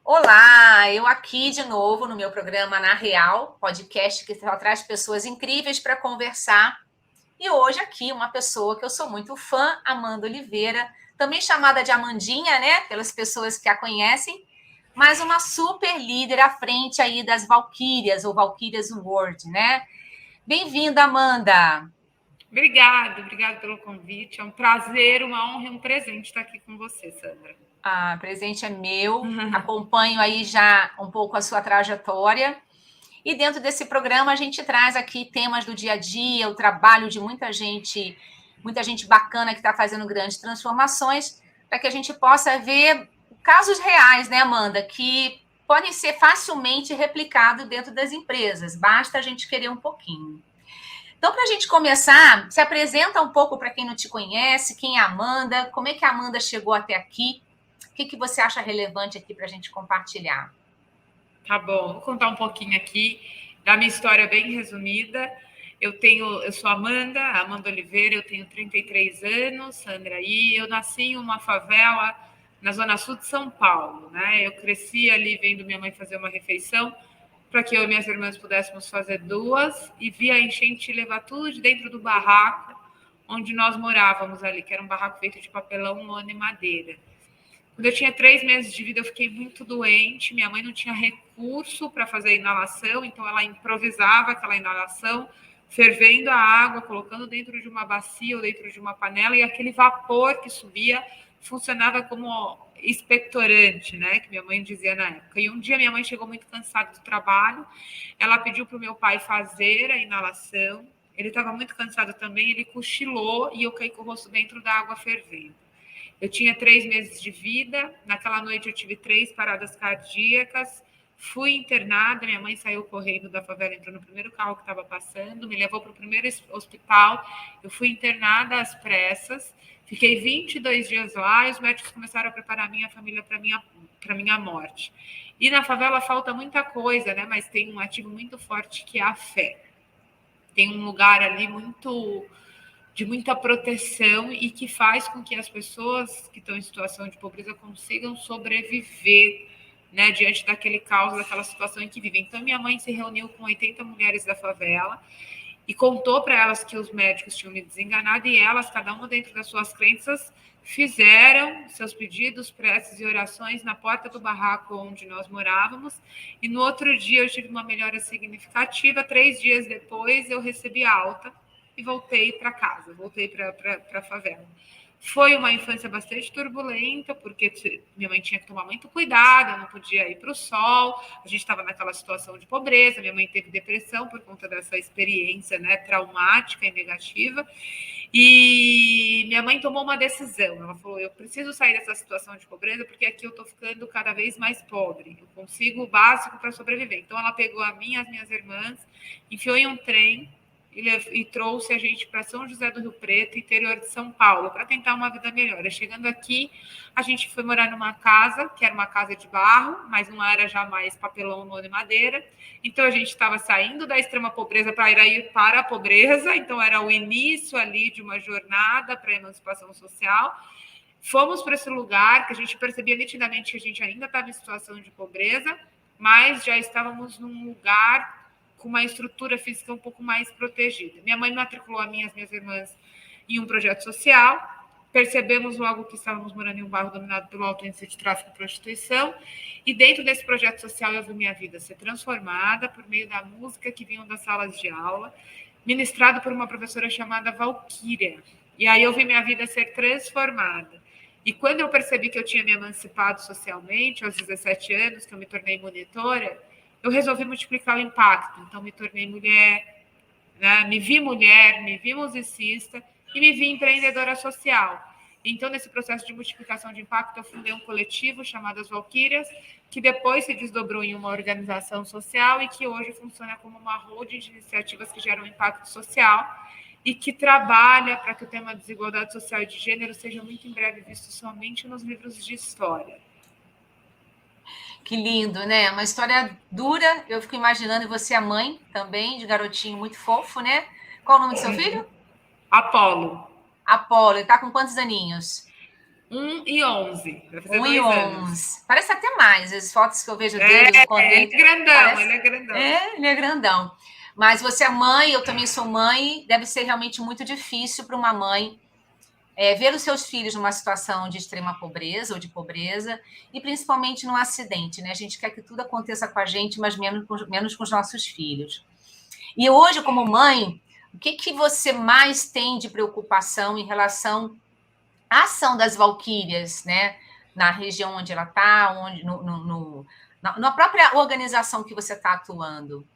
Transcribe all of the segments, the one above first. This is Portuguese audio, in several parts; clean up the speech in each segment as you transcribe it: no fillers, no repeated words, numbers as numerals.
Olá, eu aqui de novo no meu programa Na Real, podcast que só traz pessoas incríveis para conversar. E hoje aqui uma pessoa que eu sou muito fã, Amanda Oliveira, também chamada de Amandinha, né, pelas pessoas que a conhecem, mas uma super líder à frente aí das Valquírias, ou Valquírias World, né? Bem-vinda, Amanda! Obrigada pelo convite. É um prazer, uma honra e um presente estar aqui com você, Sandra. Ah, presente é meu. Acompanho aí já um pouco a sua trajetória. E dentro desse programa a gente traz aqui temas do dia a dia, o trabalho de muita gente bacana que está fazendo grandes transformações, para que a gente possa ver casos reais, né, Amanda, que podem ser facilmente replicados dentro das empresas. Basta a gente querer um pouquinho. Então, para a gente começar, se apresenta um pouco para quem não te conhece, quem é a Amanda, como é que a Amanda chegou até aqui, o que você acha relevante aqui para a gente compartilhar? Tá bom, vou contar um pouquinho aqui da minha história bem resumida. Eu sou Amanda Oliveira, eu tenho 33 anos, Sandra aí. Eu nasci em uma favela na zona sul de São Paulo, né? Eu cresci ali vendo minha mãe fazer uma refeição para que eu e minhas irmãs pudéssemos fazer duas e vi a enchente levar tudo de dentro do barraco onde nós morávamos ali, que era um barraco feito de papelão, lona e madeira. Quando eu tinha 3 meses de vida, eu fiquei muito doente. Minha mãe não tinha recurso para fazer a inalação, então ela improvisava aquela inalação, fervendo a água, colocando dentro de uma bacia ou dentro de uma panela, e aquele vapor que subia funcionava como expectorante, né? Que minha mãe dizia na época. E um dia minha mãe chegou muito cansada do trabalho, ela pediu para o meu pai fazer a inalação. Ele estava muito cansado também, ele cochilou e eu caí com o rosto dentro da água fervendo. Eu tinha 3 meses de vida. Naquela noite eu tive 3 paradas cardíacas. Fui internada. Minha mãe saiu correndo da favela, entrou no primeiro carro que estava passando, me levou para o primeiro hospital. Eu fui internada às pressas. Fiquei 22 dias lá e os médicos começaram a preparar a minha família para minha morte. E na favela falta muita coisa, né? Mas tem um ativo muito forte que é a fé. Tem um lugar ali de muita proteção e que faz com que as pessoas que estão em situação de pobreza consigam sobreviver, né, diante daquele caos, daquela situação em que vivem. Então, minha mãe se reuniu com 80 mulheres da favela e contou para elas que os médicos tinham me desenganado e elas, cada uma dentro das suas crenças, fizeram seus pedidos, preces e orações na porta do barraco onde nós morávamos. E no outro dia eu tive uma melhora significativa. 3 dias depois eu recebi alta e voltei para casa, voltei para a favela. Foi uma infância bastante turbulenta, porque minha mãe tinha que tomar muito cuidado, eu não podia ir para o sol, a gente estava naquela situação de pobreza, minha mãe teve depressão por conta dessa experiência, né, traumática e negativa, e minha mãe tomou uma decisão, ela falou, eu preciso sair dessa situação de pobreza, porque aqui eu estou ficando cada vez mais pobre, eu consigo o básico para sobreviver. Então ela pegou a mim e as minhas irmãs, enfiou em um trem, e trouxe a gente para São José do Rio Preto, interior de São Paulo, para tentar uma vida melhor. Chegando aqui, a gente foi morar numa casa, que era uma casa de barro, mas não era jamais papelão, lona e madeira. Então, a gente estava saindo da extrema pobreza para ir para a pobreza. Então, era o início ali de uma jornada para a emancipação social. Fomos para esse lugar, que a gente percebia nitidamente que a gente ainda estava em situação de pobreza, mas já estávamos num lugar com uma estrutura física um pouco mais protegida. Minha mãe matriculou a mim e as minhas irmãs em um projeto social. Percebemos logo que estávamos morando em um bairro dominado pelo alto índice de tráfico e prostituição. E dentro desse projeto social eu vi minha vida ser transformada por meio da música que vinha das salas de aula, ministrado por uma professora chamada Valquíria. E aí eu vi minha vida ser transformada. E quando eu percebi que eu tinha me emancipado socialmente, aos 17 anos, que eu me tornei monitora, eu resolvi multiplicar o impacto. Então, me tornei mulher, né? Me vi musicista e me vi empreendedora social. Então, nesse processo de multiplicação de impacto, eu fundei um coletivo chamado As Valquírias, que depois se desdobrou em uma organização social e que hoje funciona como uma holding de iniciativas que geram impacto social e que trabalha para que o tema desigualdade social e de gênero seja muito em breve visto somente nos livros de história. Que lindo, né? Uma história dura. Eu fico imaginando você, a mãe também, de garotinho muito fofo, né? Qual o nome do seu filho? Apolo. Apolo. Ele tá com quantos aninhos? 1 e 11. Vai fazer 1 e 2 anos. 11. Parece até mais. As fotos que eu vejo dele, eu encontrei. Ele é grandão, Parece... ele é grandão. Ele é grandão. Mas você é mãe, eu também sou mãe. Deve ser realmente muito difícil para uma mãe ver os seus filhos numa situação de extrema pobreza ou de pobreza, e principalmente num acidente, né? A gente quer que tudo aconteça com a gente, mas menos com os nossos filhos. E hoje, como mãe, o que você mais tem de preocupação em relação à ação das valquírias, né? Na região onde ela está, na própria organização que você está atuando?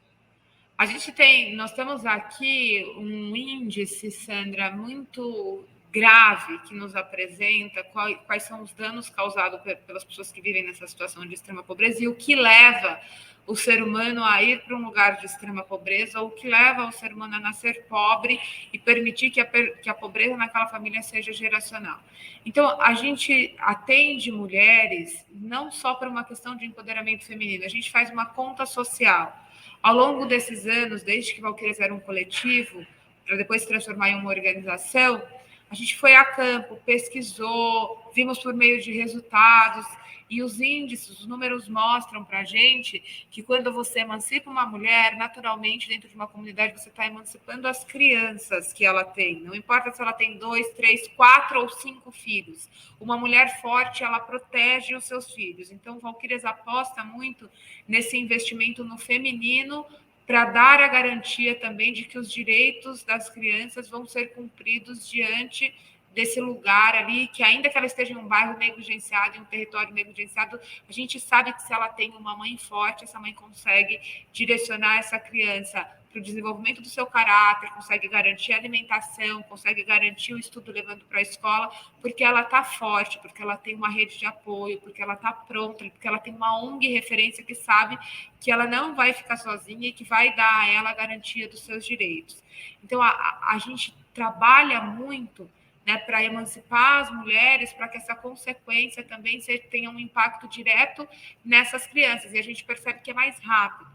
Nós temos aqui um índice, Sandra, muito grave que nos apresenta quais são os danos causados pelas pessoas que vivem nessa situação de extrema pobreza e o que leva o ser humano a ir para um lugar de extrema pobreza, ou o que leva o ser humano a nascer pobre e permitir que a pobreza naquela família seja geracional. Então, a gente atende mulheres não só por uma questão de empoderamento feminino, a gente faz uma conta social. Ao longo desses anos, desde que Valquírias era um coletivo, para depois se transformar em uma organização, a gente foi a campo, pesquisou, vimos por meio de resultados, e os índices, os números mostram para a gente que quando você emancipa uma mulher, naturalmente, dentro de uma comunidade, você está emancipando as crianças que ela tem. Não importa se ela tem 2, 3, 4 ou 5 filhos. Uma mulher forte, ela protege os seus filhos. Então, Valquírias aposta muito nesse investimento no feminino, para dar a garantia também de que os direitos das crianças vão ser cumpridos diante desse lugar ali, que ainda que ela esteja em um bairro negligenciado, em um território negligenciado, a gente sabe que se ela tem uma mãe forte, essa mãe consegue direcionar essa criança para o desenvolvimento do seu caráter, consegue garantir a alimentação, consegue garantir o estudo levando para a escola, porque ela está forte, porque ela tem uma rede de apoio, porque ela está pronta, porque ela tem uma ONG referência que sabe que ela não vai ficar sozinha e que vai dar a ela a garantia dos seus direitos. Então, a gente trabalha muito, né, para emancipar as mulheres, para que essa consequência também tenha um impacto direto nessas crianças. E a gente percebe que é mais rápido,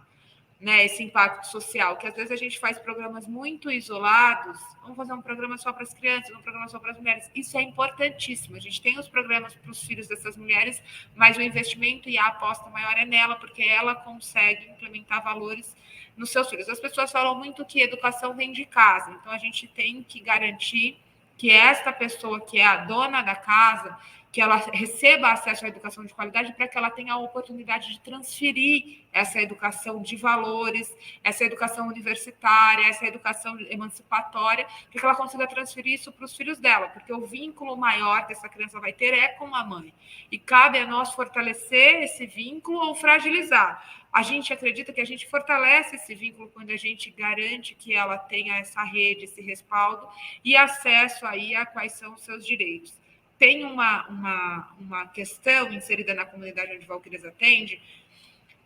né, esse impacto social, que às vezes a gente faz programas muito isolados, vamos fazer um programa só para as crianças, um programa só para as mulheres. Isso é importantíssimo. A gente tem os programas para os filhos dessas mulheres, mas o investimento e a aposta maior é nela, porque ela consegue implementar valores nos seus filhos. As pessoas falam muito que educação vem de casa, então a gente tem que garantir que esta pessoa que é a dona da casa, que ela receba acesso à educação de qualidade, para que ela tenha a oportunidade de transferir essa educação de valores, essa educação universitária, essa educação emancipatória, para que ela consiga transferir isso para os filhos dela, porque o vínculo maior que essa criança vai ter é com a mãe. E cabe a nós fortalecer esse vínculo ou fragilizar. A gente acredita que a gente fortalece esse vínculo quando a gente garante que ela tenha essa rede, esse respaldo e acesso aí a quais são os seus direitos. Tem uma questão inserida na comunidade onde Valquírias atende,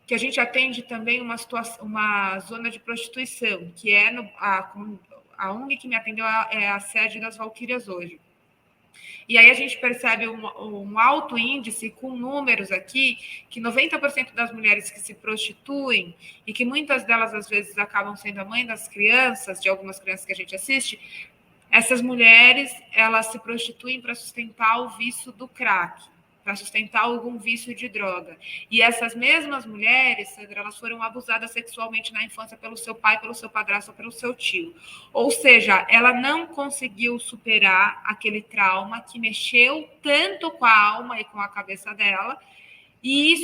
que a gente atende também uma zona de prostituição, que é a ONG que me atendeu é a sede das Valquírias hoje. E aí a gente percebe um alto índice com números aqui, que 90% das mulheres que se prostituem, e que muitas delas às vezes acabam sendo a mãe das crianças, de algumas crianças que a gente assiste, essas mulheres, elas se prostituem para sustentar o vício do crack, para sustentar algum vício de droga. E essas mesmas mulheres, Sandra, elas foram abusadas sexualmente na infância pelo seu pai, pelo seu padrasto ou pelo seu tio. Ou seja, ela não conseguiu superar aquele trauma que mexeu tanto com a alma e com a cabeça dela, e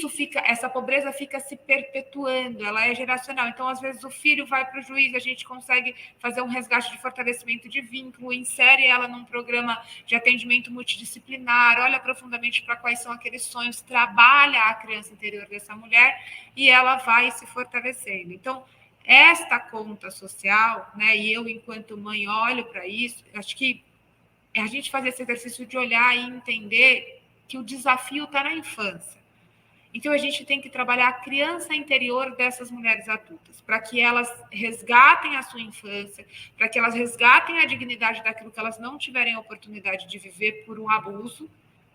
essa pobreza fica se perpetuando, ela é geracional. Então, às vezes, o filho vai para o juiz, a gente consegue fazer um resgate de fortalecimento de vínculo, insere ela num programa de atendimento multidisciplinar, olha profundamente para quais são aqueles sonhos, trabalha a criança interior dessa mulher e ela vai se fortalecendo. Então, esta conta social, né, e eu, enquanto mãe, olho para isso, acho que a gente fazer esse exercício de olhar e entender que o desafio está na infância. Então, a gente tem que trabalhar a criança interior dessas mulheres adultas, para que elas resgatem a sua infância, para que elas resgatem a dignidade daquilo que elas não tiverem a oportunidade de viver por um abuso,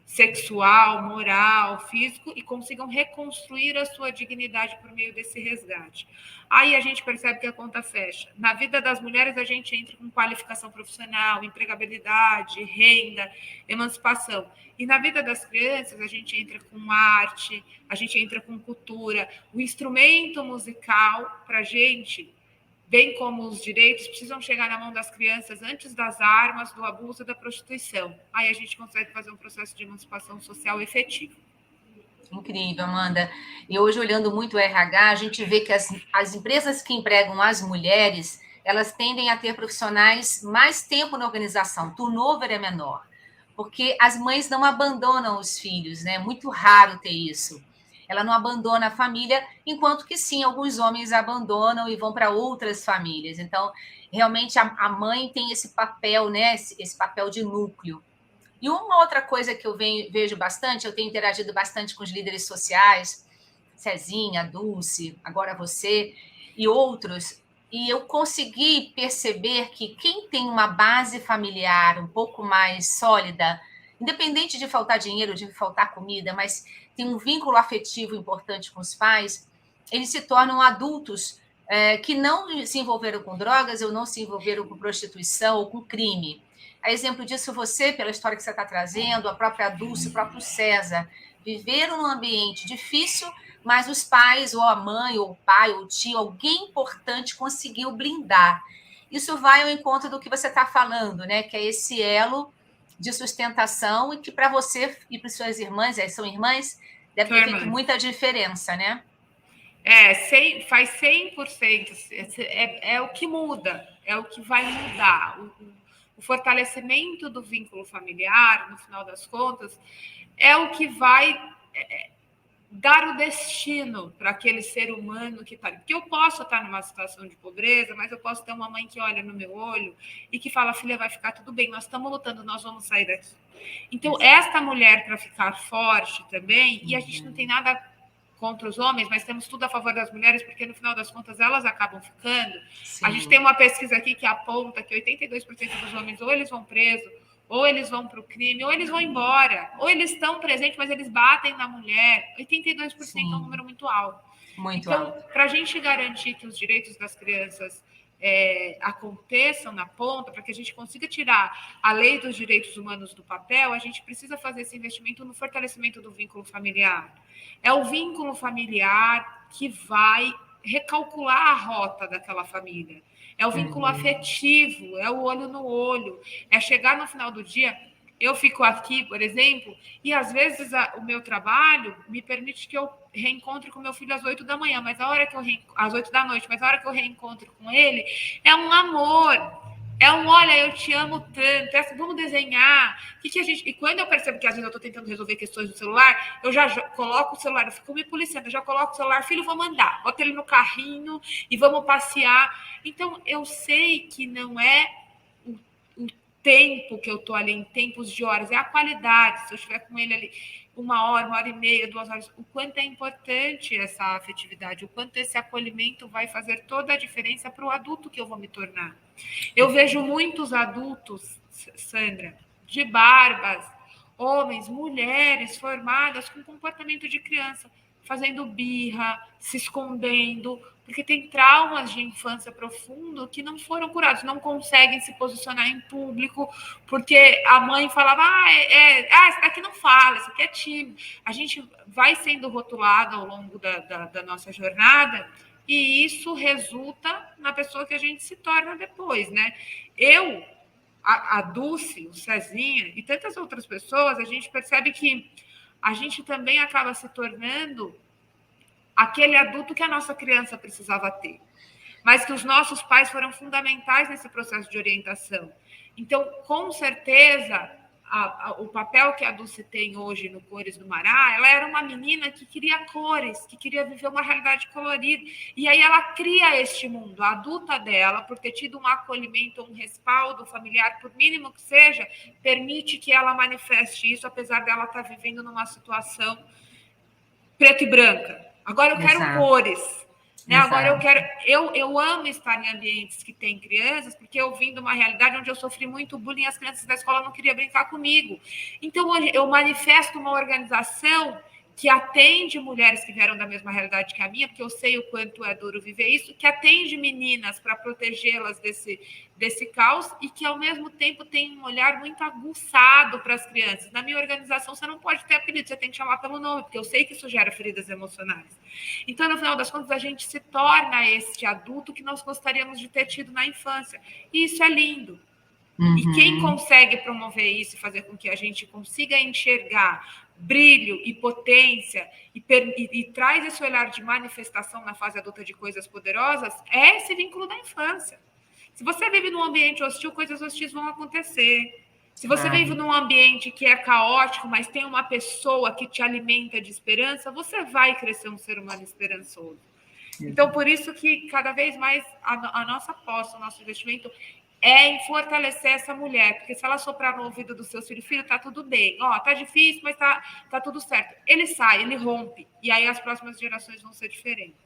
sexual, moral, físico, e consigam reconstruir a sua dignidade por meio desse resgate. Aí a gente percebe que a conta fecha. Na vida das mulheres, a gente entra com qualificação profissional, empregabilidade, renda, emancipação. E na vida das crianças, a gente entra com arte, a gente entra com cultura. O instrumento musical, para a gente, bem como os direitos, precisam chegar na mão das crianças antes das armas, do abuso e da prostituição. Aí a gente consegue fazer um processo de emancipação social efetivo. Incrível, Amanda. E hoje, olhando muito o RH, a gente vê que as empresas que empregam as mulheres, elas tendem a ter profissionais mais tempo na organização, o turnover é menor, porque as mães não abandonam os filhos, né? É muito raro ter isso. Ela não abandona a família, enquanto que sim, alguns homens abandonam e vão para outras famílias. Então, realmente, a mãe tem esse papel, né? Esse papel de núcleo. E uma outra coisa que eu vejo bastante, eu tenho interagido bastante com os líderes sociais, Cezinha, Dulce, agora você e outros, e eu consegui perceber que quem tem uma base familiar um pouco mais sólida, independente de faltar dinheiro, de faltar comida, mas tem um vínculo afetivo importante com os pais, eles se tornam adultos que não se envolveram com drogas ou não se envolveram com prostituição ou com crime. A exemplo disso, você, pela história que você está trazendo, a própria Dulce, o próprio César, viveram num ambiente difícil, mas os pais, ou a mãe, ou o pai, ou o tio, alguém importante conseguiu blindar. Isso vai ao encontro do que você está falando, né? Que é esse elo de sustentação e que para você e para suas irmãs, são irmãs, deve ter feito muita diferença, né? Faz 100%. É o que muda, é o que vai mudar. O fortalecimento do vínculo familiar, no final das contas, é o que vai dar o destino para aquele ser humano que está ali. Porque eu posso estar numa situação de pobreza, mas eu posso ter uma mãe que olha no meu olho e que fala, filha, vai ficar tudo bem, nós estamos lutando, nós vamos sair daqui. Então, esta mulher, para ficar forte também, e a gente não tem nada contra os homens, mas temos tudo a favor das mulheres, porque no final das contas elas acabam ficando. Sim. A gente tem uma pesquisa aqui que aponta que 82% dos homens ou eles vão preso, ou eles vão para o crime, ou eles vão embora, ou eles estão presentes, mas eles batem na mulher. 82% Sim. é um número muito alto. Muito então, alto. Para a gente garantir que os direitos das crianças aconteçam na ponta, para que a gente consiga tirar a lei dos direitos humanos do papel, a gente precisa fazer esse investimento no fortalecimento do vínculo familiar. É o vínculo familiar que vai recalcular a rota daquela família. É o vínculo afetivo, é o olho no olho, é chegar no final do dia. Eu fico aqui, por exemplo, e às vezes o meu trabalho me permite que eu reencontre com meu filho às 8 da manhã, mas a hora que às 8 da noite, mas a hora que eu reencontro com ele é um amor. É um, olha, eu te amo tanto, assim, vamos desenhar. Que a gente... E quando eu percebo que às vezes eu estou tentando resolver questões do celular, eu já coloco o celular, eu fico me policiando, eu já coloco o celular, filho, vou mandar, bota ele no carrinho e vamos passear. Então, eu sei que não é o tempo que eu estou ali, em tempos de horas, é a qualidade. Se eu estiver com ele ali 1 hora e meia, 2 horas, o quanto é importante essa afetividade, o quanto esse acolhimento vai fazer toda a diferença para o adulto que eu vou me tornar. Eu vejo muitos adultos, Sandra, de barbas, homens, mulheres formadas com comportamento de criança, fazendo birra, se escondendo, porque tem traumas de infância profundo que não foram curados, não conseguem se posicionar em público, porque a mãe falava, esse daqui não fala, esse aqui é tímido. A gente vai sendo rotulado ao longo da nossa jornada, e isso resulta na pessoa que a gente se torna depois, né? A Dulce, o Cezinha e tantas outras pessoas, a gente percebe que a gente também acaba se tornando aquele adulto que a nossa criança precisava ter, mas que os nossos pais foram fundamentais nesse processo de orientação. Então, com certeza, o papel que a Dulce tem hoje no Cores do Mará, ela era uma menina que queria cores, que queria viver uma realidade colorida, e aí ela cria este mundo. A adulta dela, por ter tido um acolhimento, um respaldo familiar, por mínimo que seja, permite que ela manifeste isso, apesar dela estar vivendo numa situação preta e branca. Agora eu quero cores. Né? Agora eu amo estar em ambientes que tem crianças, porque eu vim de uma realidade onde eu sofri muito bullying, as crianças da escola não queriam brincar comigo. Então, hoje eu manifesto uma organização que atende mulheres que vieram da mesma realidade que a minha, porque eu sei o quanto é duro viver isso, que atende meninas para protegê-las desse caos e que, ao mesmo tempo, tem um olhar muito aguçado para as crianças. Na minha organização, você não pode ter apelido, você tem que chamar pelo nome, porque eu sei que isso gera feridas emocionais. Então, no final das contas, a gente se torna este adulto que nós gostaríamos de ter tido na infância. E isso é lindo. Uhum. E quem consegue promover isso e fazer com que a gente consiga enxergar brilho e potência e traz esse olhar de manifestação na fase adulta de coisas poderosas é esse vínculo da infância. Se você vive num ambiente hostil, coisas hostis vão acontecer. Se você vive num ambiente que é caótico, mas tem uma pessoa que te alimenta de esperança, você vai crescer um ser humano esperançoso. Então, por isso que cada vez mais a nossa aposta, o nosso investimento é em fortalecer essa mulher, porque se ela soprar no ouvido do seu filho, tá tudo bem, tá difícil, mas tá tudo certo. Ele sai, ele rompe, e aí as próximas gerações vão ser diferentes.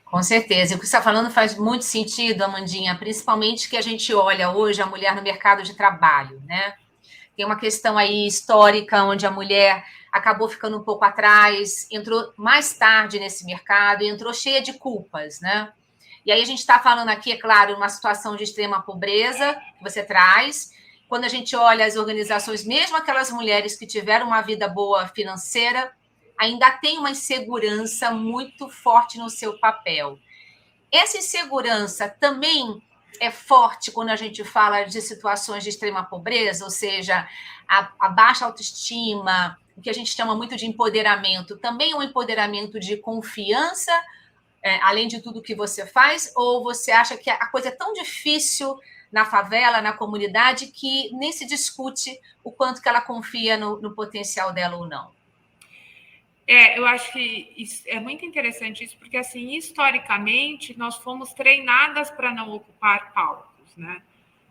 Com certeza. E o que você está falando faz muito sentido, Amandinha, principalmente que a gente olha hoje a mulher no mercado de trabalho, né? Tem uma questão aí histórica onde a mulher acabou ficando um pouco atrás, entrou mais tarde nesse mercado, entrou cheia de culpas, né? E aí a gente está falando aqui, é claro, uma situação de extrema pobreza que você traz. Quando a gente olha as organizações, mesmo aquelas mulheres que tiveram uma vida boa financeira, ainda tem uma insegurança muito forte no seu papel. Essa insegurança também é forte quando a gente fala de situações de extrema pobreza, ou seja, a baixa autoestima, o que a gente chama muito de empoderamento, também é um empoderamento de confiança, além de tudo que você faz, ou você acha que a coisa é tão difícil na favela, na comunidade, que nem se discute o quanto que ela confia no potencial dela ou não? Eu acho que é muito interessante isso, porque, assim, historicamente, nós fomos treinadas para não ocupar palcos, né?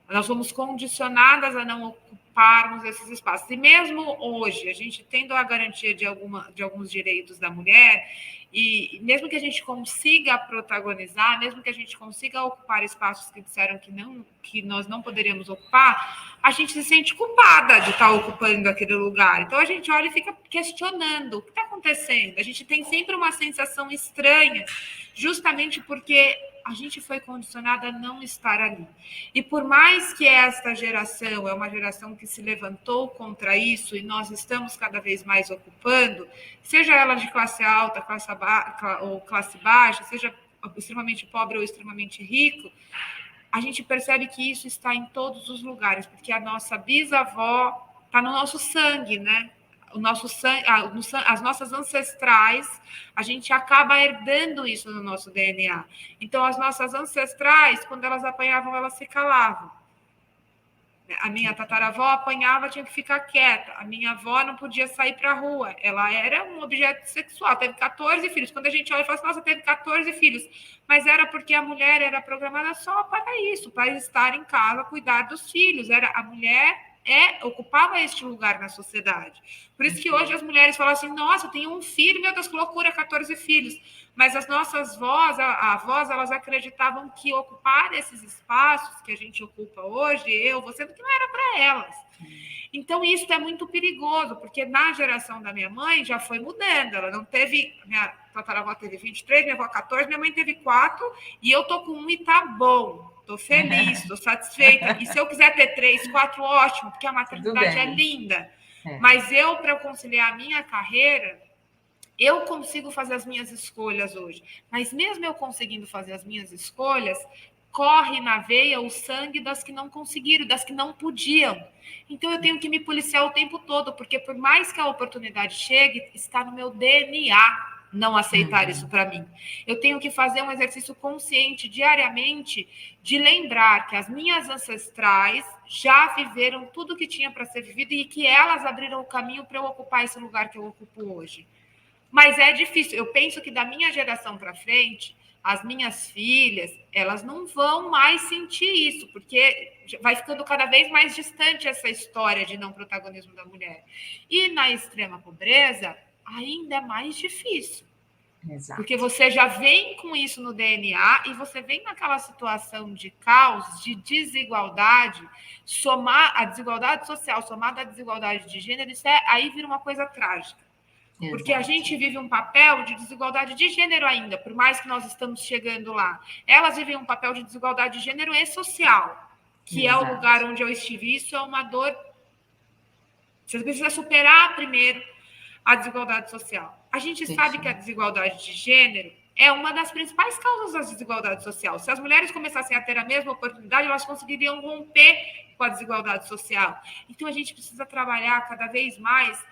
Nós fomos condicionadas a não ocuparmos esses espaços. E mesmo hoje, a gente tendo a garantia de alguns direitos da mulher, e mesmo que a gente consiga protagonizar, mesmo que a gente consiga ocupar espaços que disseram que nós não poderíamos ocupar, a gente se sente culpada de estar ocupando aquele lugar. Então a gente olha e fica questionando o que está acontecendo. A gente tem sempre uma sensação estranha, justamente porque a gente foi condicionada a não estar ali. E por mais que esta geração é uma geração que se levantou contra isso e nós estamos cada vez mais ocupando, seja ela de classe alta, ou classe baixa, seja extremamente pobre ou extremamente rico, a gente percebe que isso está em todos os lugares, porque a nossa bisavó está no nosso sangue, né? O nosso sangue, as nossas ancestrais, a gente acaba herdando isso no nosso DNA. Então, as nossas ancestrais, quando elas apanhavam, elas se calavam. A minha tataravó apanhava, tinha que ficar quieta. A minha avó não podia sair para a rua. Ela era um objeto sexual. Teve 14 filhos. Quando a gente olha e fala assim, nossa, teve 14 filhos. Mas era porque a mulher era programada só para isso, para estar em casa, cuidar dos filhos. A mulher ocupava este lugar na sociedade. Por isso que hoje as mulheres falam assim, nossa, eu tenho um filho, meu Deus, que loucura, 14 filhos. Mas as nossas avós, elas acreditavam que ocupar esses espaços que a gente ocupa hoje, você, que não era para elas. Então, isso é muito perigoso, porque na geração da minha mãe já foi mudando. Ela não teve... Minha tataravó teve 23, minha avó 14, minha mãe teve 4, e eu tô com 1 e tá bom. Estou feliz, estou satisfeita. E se eu quiser ter 3, 4, ótimo, porque a maternidade é linda. Mas para eu conciliar a minha carreira, eu consigo fazer as minhas escolhas hoje. Mas mesmo eu conseguindo fazer as minhas escolhas, corre na veia o sangue das que não conseguiram, das que não podiam. Então eu tenho que me policiar o tempo todo, porque por mais que a oportunidade chegue, está no meu DNA não aceitar isso para mim. Eu tenho que fazer um exercício consciente diariamente de lembrar que as minhas ancestrais já viveram tudo que tinha para ser vivido e que elas abriram o caminho para eu ocupar esse lugar que eu ocupo hoje. Mas é difícil. Eu penso que da minha geração para frente, as minhas filhas, elas não vão mais sentir isso, porque vai ficando cada vez mais distante essa história de não protagonismo da mulher. E na extrema pobreza, ainda é mais difícil. Exato. Porque você já vem com isso no DNA e você vem naquela situação de caos, de desigualdade, somar a desigualdade social, somada à desigualdade de gênero, isso aí vira uma coisa trágica. Porque a gente vive um papel de desigualdade de gênero ainda, por mais que nós estamos chegando lá. Elas vivem um papel de desigualdade de gênero e social, que é o lugar onde eu estive. Isso é uma dor. Você precisa superar primeiro a desigualdade social. A gente sabe que a desigualdade de gênero é uma das principais causas da desigualdade social. Se as mulheres começassem a ter a mesma oportunidade, elas conseguiriam romper com a desigualdade social. Então, a gente precisa trabalhar cada vez mais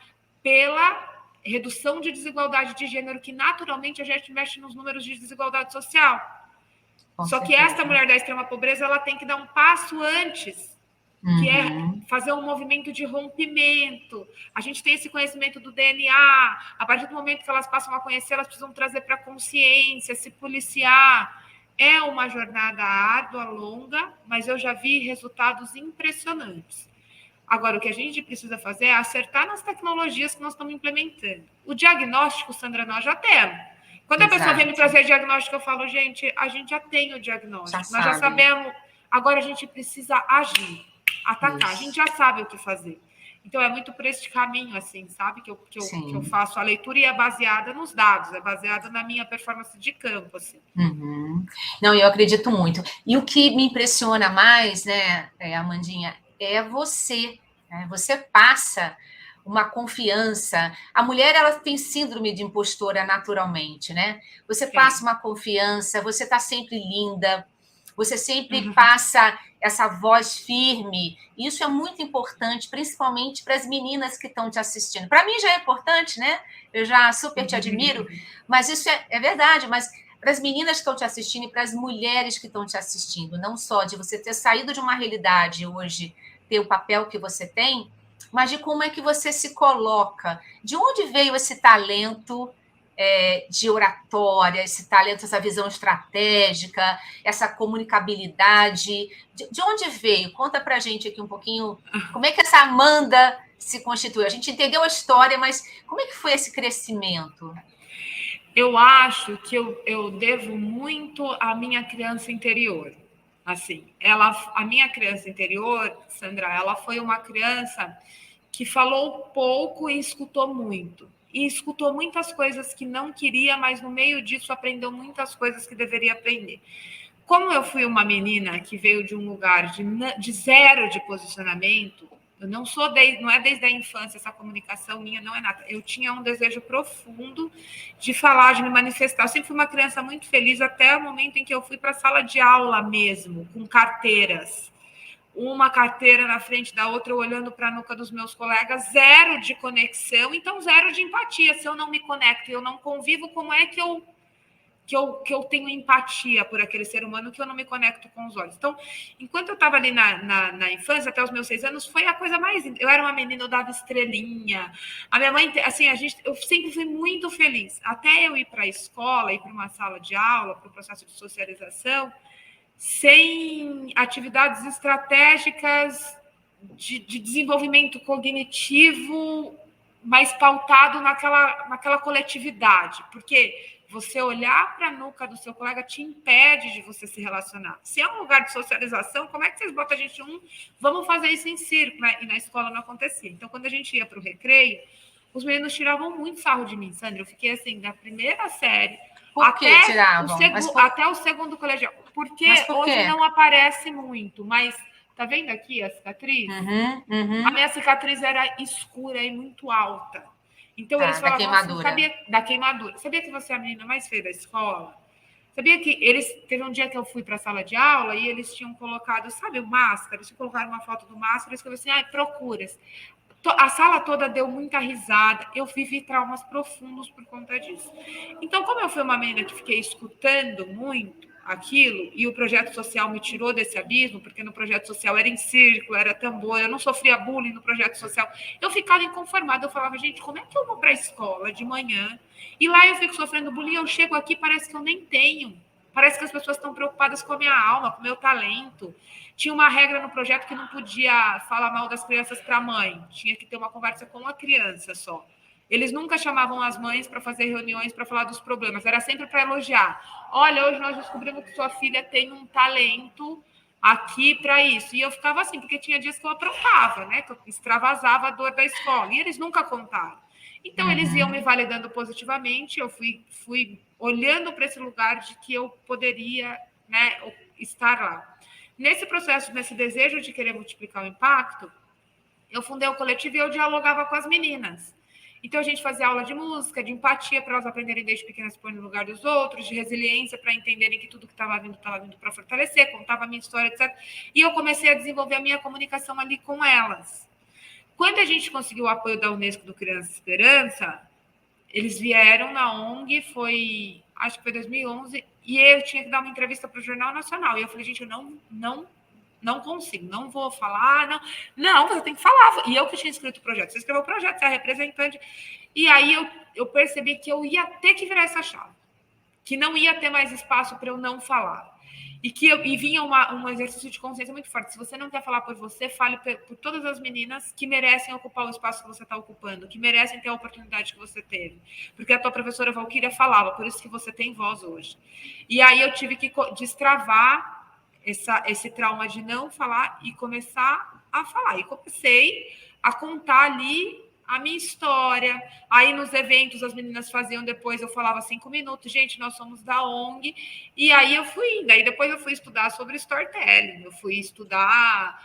pela redução de desigualdade de gênero, que naturalmente a gente mexe nos números de desigualdade social. Só que esta mulher da extrema pobreza, ela tem que dar um passo antes, que é fazer um movimento de rompimento. A gente tem esse conhecimento do DNA. A partir do momento que elas passam a conhecer, elas precisam trazer para a consciência, se policiar. É uma jornada árdua, longa, mas eu já vi resultados impressionantes. Agora, o que a gente precisa fazer é acertar nas tecnologias que nós estamos implementando. O diagnóstico, Sandra, nós já temos. Quando a pessoa vem me trazer diagnóstico, eu falo, gente, a gente já tem o diagnóstico, nós já sabemos, agora a gente precisa agir, atacar, a gente já sabe o que fazer. Então, é muito por esse caminho, assim, sabe, que eu faço a leitura e é baseada nos dados, é baseada na minha performance de campo, assim. Não, eu acredito muito. E o que me impressiona mais, né, Amandinha, é você, né? Você passa uma confiança. A mulher, ela tem síndrome de impostora naturalmente, né? Você passa uma confiança, você está sempre linda, você sempre passa essa voz firme. Isso é muito importante, principalmente para as meninas que estão te assistindo. Para mim já é importante, né? Eu já super te admiro, mas isso é verdade, mas para as meninas que estão te assistindo e para as mulheres que estão te assistindo, não só de você ter saído de uma realidade hoje, ter o papel que você tem, mas de como é que você se coloca, de onde veio esse talento de oratória, esse talento, essa visão estratégica, essa comunicabilidade, de onde veio? Conta para a gente aqui um pouquinho, como é que essa Amanda se constituiu? A gente entendeu a história, mas como é que foi esse crescimento? Eu acho que eu devo muito à minha criança interior. Assim, a minha criança interior, Sandra, ela foi uma criança que falou pouco e escutou muito. E escutou muitas coisas que não queria, mas no meio disso aprendeu muitas coisas que deveria aprender. Como eu fui uma menina que veio de um lugar de zero de posicionamento, eu não sou não é desde a infância, essa comunicação minha não é nada. Eu tinha um desejo profundo de falar, de me manifestar. Eu sempre fui uma criança muito feliz até o momento em que eu fui para a sala de aula mesmo, com carteiras. Uma carteira na frente da outra, eu olhando para a nuca dos meus colegas, zero de conexão, então zero de empatia. Se eu não me conecto, eu não convivo, como é que eu tenho empatia por aquele ser humano que eu não me conecto com os olhos? Então, enquanto eu estava ali na infância, até os meus 6 anos, foi a coisa mais... Eu era uma menina, eu dava estrelinha. A minha mãe, assim, eu sempre fui muito feliz. Até eu ir para a escola, ir para uma sala de aula, para o processo de socialização, sem atividades estratégicas de desenvolvimento cognitivo mais pautado naquela coletividade. Porque você olhar para a nuca do seu colega te impede de você se relacionar. Se é um lugar de socialização, como é que vocês botam a gente vamos fazer isso em círculo, né? E na escola não acontecia. Então, quando a gente ia para o recreio, os meninos tiravam muito sarro de mim, Sandra. Eu fiquei assim, da primeira série até o segundo colegial. Porque hoje não aparece muito, mas tá vendo aqui a cicatriz? A minha cicatriz era escura e muito alta. Então, eles falavam da queimadura. Sabia que você é a menina mais feia da escola? Sabia que teve um dia que eu fui para a sala de aula e eles tinham colocado, sabe, o Máscara? Eles colocaram uma foto do Máscara e escreveram assim, procuras. A sala toda deu muita risada. Eu vivi traumas profundos por conta disso. Então, como eu fui uma menina que fiquei escutando muito aquilo, e o projeto social me tirou desse abismo, porque no projeto social era em círculo, era tambor, eu não sofria bullying no projeto social, eu ficava inconformada, eu falava, gente, como é que eu vou para a escola de manhã, e lá eu fico sofrendo bullying, eu chego aqui, parece que eu nem tenho, parece que as pessoas estão preocupadas com a minha alma, com o meu talento. Tinha uma regra no projeto que não podia falar mal das crianças para a mãe, tinha que ter uma conversa com a criança só. Eles nunca chamavam as mães para fazer reuniões para falar dos problemas, era sempre para elogiar. Olha, hoje nós descobrimos que sua filha tem um talento aqui para isso. E eu ficava assim, porque tinha dias que eu aprontava, né? Que eu extravasava a dor da escola. E eles nunca contaram. Então, eles iam me validando positivamente, eu fui olhando para esse lugar de que eu poderia, né, estar lá. Nesse processo, nesse desejo de querer multiplicar o impacto, eu fundei o coletivo e eu dialogava com as meninas. Então, a gente fazia aula de música, de empatia, para elas aprenderem desde pequenas a se pôr no lugar dos outros, de resiliência, para entenderem que tudo que estava vindo para fortalecer, contava a minha história, etc. E eu comecei a desenvolver a minha comunicação ali com elas. Quando a gente conseguiu o apoio da Unesco do Criança Esperança, eles vieram na ONG, acho que foi 2011, e eu tinha que dar uma entrevista para o Jornal Nacional. E eu falei, gente, eu não consigo, não vou falar, não, você tem que falar. E eu que tinha escrito o projeto, você escreveu o projeto, você é representante. E aí eu percebi que eu ia ter que virar essa chave, que não ia ter mais espaço para eu não falar. E vinha um exercício de consciência muito forte. Se você não quer falar por você, fale por todas as meninas que merecem ocupar o espaço que você está ocupando, que merecem ter a oportunidade que você teve. Porque a tua professora Valquíria falava, por isso que você tem voz hoje. E aí eu tive que destravar esse trauma de não falar e começar a falar. E comecei a contar ali a minha história. Aí nos eventos as meninas faziam, depois eu falava 5 minutos, gente, nós somos da ONG. E aí eu fui indo. Aí depois eu fui estudar sobre storytelling, eu fui estudar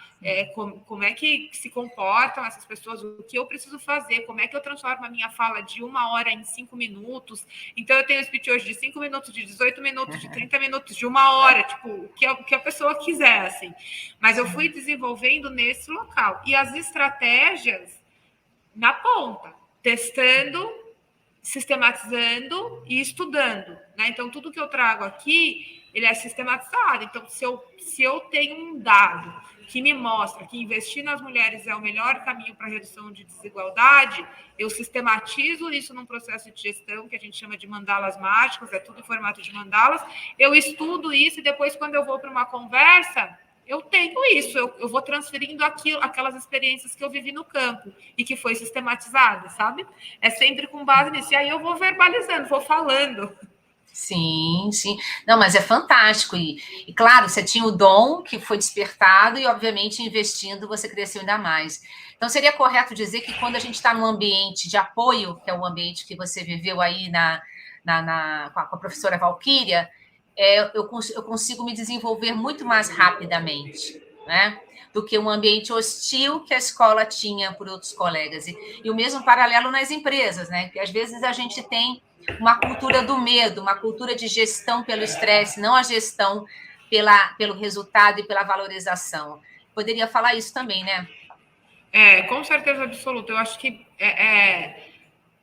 como é que se comportam essas pessoas, o que eu preciso fazer, como é que eu transformo a minha fala de 1 hora em 5 minutos. Então eu tenho speech hoje de 5 minutos, de 18 minutos, de 30 minutos, de 1 hora, tipo, o que a pessoa quiser, assim. Mas eu fui desenvolvendo nesse local. E as estratégias na ponta, testando, sistematizando e estudando, né? Então, tudo que eu trago aqui, ele é sistematizado. Então, se eu tenho um dado que me mostra que investir nas mulheres é o melhor caminho para a redução de desigualdade, eu sistematizo isso num processo de gestão que a gente chama de mandalas mágicas, é tudo em formato de mandalas. Eu estudo isso e depois, quando eu vou para uma conversa, eu tenho isso, eu vou transferindo aquelas experiências que eu vivi no campo e que foi sistematizada, sabe? É sempre com base nisso. E aí eu vou verbalizando, vou falando. Sim, sim. Não, mas é fantástico. E claro, você tinha o dom que foi despertado e, obviamente, investindo, você cresceu ainda mais. Então, seria correto dizer que quando a gente está num ambiente de apoio, que é o ambiente que você viveu aí com a professora Valquíria, eu consigo me desenvolver muito mais rapidamente, né? Do que um ambiente hostil que a escola tinha por outros colegas. E o mesmo paralelo nas empresas, né? Que às vezes a gente tem uma cultura do medo, uma cultura de gestão pelo estresse, não a gestão pelo resultado e pela valorização. Poderia falar isso também, né? Com certeza absoluta. Eu acho que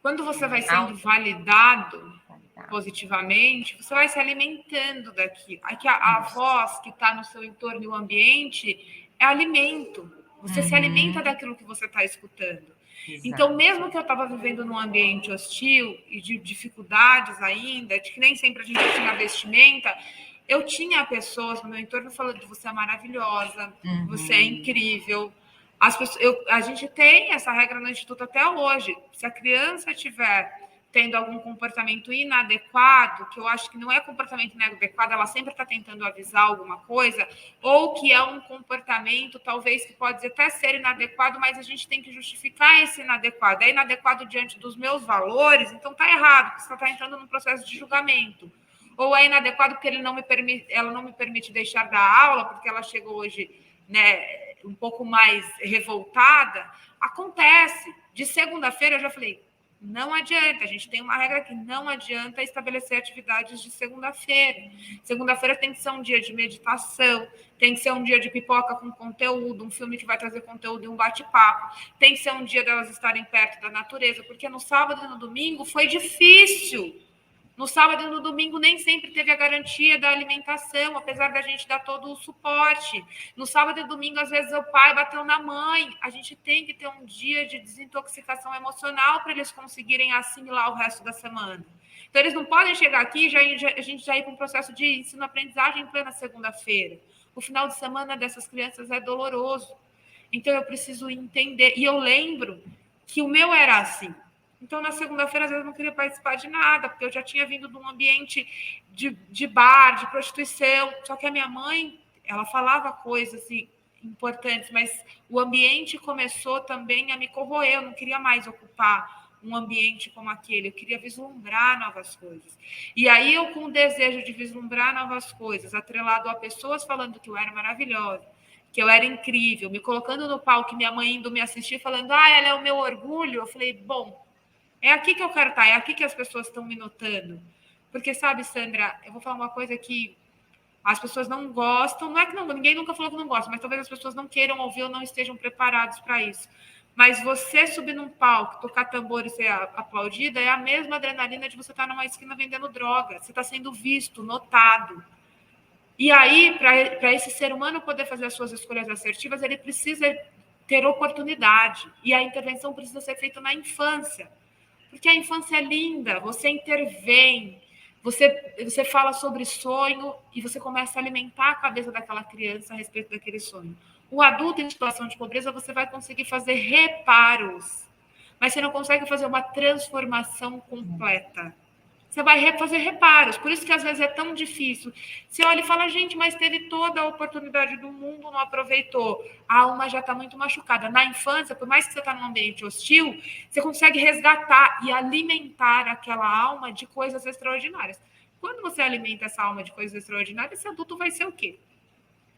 quando você vai sendo validado positivamente, você vai se alimentando daqui. Aqui a voz que está no seu entorno e o ambiente é alimento. Você se alimenta daquilo que você está escutando. Exato. Então, mesmo que eu estava vivendo num ambiente hostil e de dificuldades ainda, de que nem sempre a gente tinha vestimenta, eu tinha pessoas no meu entorno falando: você é maravilhosa, você é incrível. A gente tem essa regra no Instituto até hoje. Se a criança tiver tendo algum comportamento inadequado, que eu acho que não é comportamento inadequado, ela sempre está tentando avisar alguma coisa, ou que é um comportamento, talvez, que pode até ser inadequado, mas a gente tem que justificar esse inadequado. É inadequado diante dos meus valores, então está errado, porque você está entrando num processo de julgamento. Ou é inadequado porque ela não me permite deixar da aula, porque ela chegou hoje, né, um pouco mais revoltada. Acontece. De segunda-feira eu já falei: não adianta, a gente tem uma regra que não adianta estabelecer atividades de segunda-feira. Segunda-feira tem que ser um dia de meditação, tem que ser um dia de pipoca com conteúdo, um filme que vai trazer conteúdo e um bate-papo. Tem que ser um dia delas estarem perto da natureza, porque no sábado e no domingo foi difícil. No sábado e no domingo nem sempre teve a garantia da alimentação, apesar da gente dar todo o suporte. No sábado e domingo, às vezes, o pai bateu na mãe. A gente tem que ter um dia de desintoxicação emocional para eles conseguirem assimilar o resto da semana. Então, eles não podem chegar aqui e a gente já ir para um processo de ensino-aprendizagem em plena segunda-feira. O final de semana dessas crianças é doloroso. Então, eu preciso entender. E eu lembro que o meu era assim. Então, na segunda-feira, às vezes, eu não queria participar de nada, porque eu já tinha vindo de um ambiente de bar, de prostituição. Só que a minha mãe, ela falava coisas assim, importantes, mas o ambiente começou também a me corroer. Eu não queria mais ocupar um ambiente como aquele, eu queria vislumbrar novas coisas. E aí eu, com o desejo de vislumbrar novas coisas, atrelado a pessoas falando que eu era maravilhosa, que eu era incrível, me colocando no palco, minha mãe indo me assistir, falando, ela é o meu orgulho, eu falei, bom, é aqui que eu quero estar, é aqui que as pessoas estão me notando. Porque, sabe, Sandra, eu vou falar uma coisa que as pessoas não gostam, não é que não, ninguém nunca falou que não gosta, mas talvez as pessoas não queiram ouvir ou não estejam preparados para isso. Mas você subir num palco, tocar tambor e ser aplaudida é a mesma adrenalina de você estar numa esquina vendendo droga. Você está sendo visto, notado. E aí, para esse ser humano poder fazer as suas escolhas assertivas, ele precisa ter oportunidade. E a intervenção precisa ser feita na infância. Porque a infância é linda, você intervém, você fala sobre sonho e você começa a alimentar a cabeça daquela criança a respeito daquele sonho. O adulto em situação de pobreza, você vai conseguir fazer reparos, mas você não consegue fazer uma transformação completa. Você vai fazer reparos, por isso que às vezes é tão difícil. Você olha e fala, gente, mas teve toda a oportunidade do mundo, não aproveitou. A alma já está muito machucada. Na infância, por mais que você está num ambiente hostil, você consegue resgatar e alimentar aquela alma de coisas extraordinárias. Quando você alimenta essa alma de coisas extraordinárias, esse adulto vai ser o quê?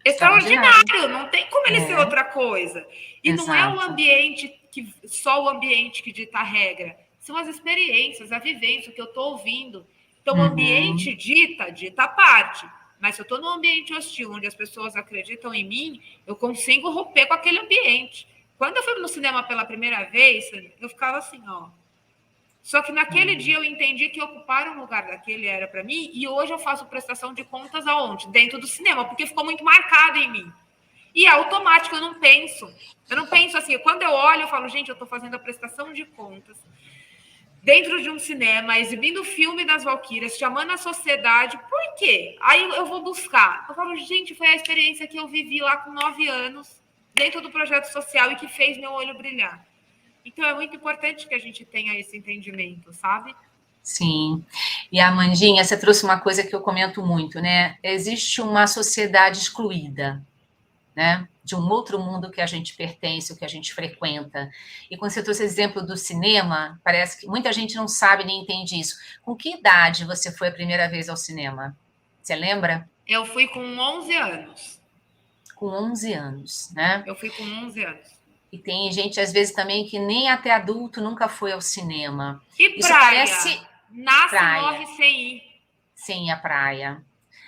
Extraordinário, não tem como ele ser outra coisa. E não é o ambiente que só o ambiente que dita a regra. São as experiências, a vivência, o que eu estou ouvindo. Então, o ambiente dita a parte. Mas se eu estou num ambiente hostil, onde as pessoas acreditam em mim, eu consigo romper com aquele ambiente. Quando eu fui no cinema pela primeira vez, eu ficava assim, ó. Só que naquele dia eu entendi que ocupar um lugar daquele era para mim, e hoje eu faço prestação de contas aonde? Dentro do cinema, porque ficou muito marcado em mim. E é automático, eu não penso. Eu não penso assim, quando eu olho, eu falo, gente, eu estou fazendo a prestação de contas dentro de um cinema, exibindo o filme das Valquírias, chamando a sociedade. Por quê? Aí eu vou buscar. Eu falo, gente, foi a experiência que eu vivi lá com 9 anos, dentro do projeto social, e que fez meu olho brilhar. Então, é muito importante que a gente tenha esse entendimento, sabe? Sim. E, Amandinha, você trouxe uma coisa que eu comento muito, né? Existe uma sociedade excluída, né? De um outro mundo que a gente pertence, o que a gente frequenta. E quando você trouxe o exemplo do cinema, parece que muita gente não sabe nem entende isso. Com que idade você foi a primeira vez ao cinema? Você lembra? Eu fui com 11 anos. Com 11 anos, né? Eu fui com 11 anos. E tem gente, às vezes, também que nem até adulto nunca foi ao cinema. E Isso praia? parece Nasce praia. E morre sem ir. Sem a praia.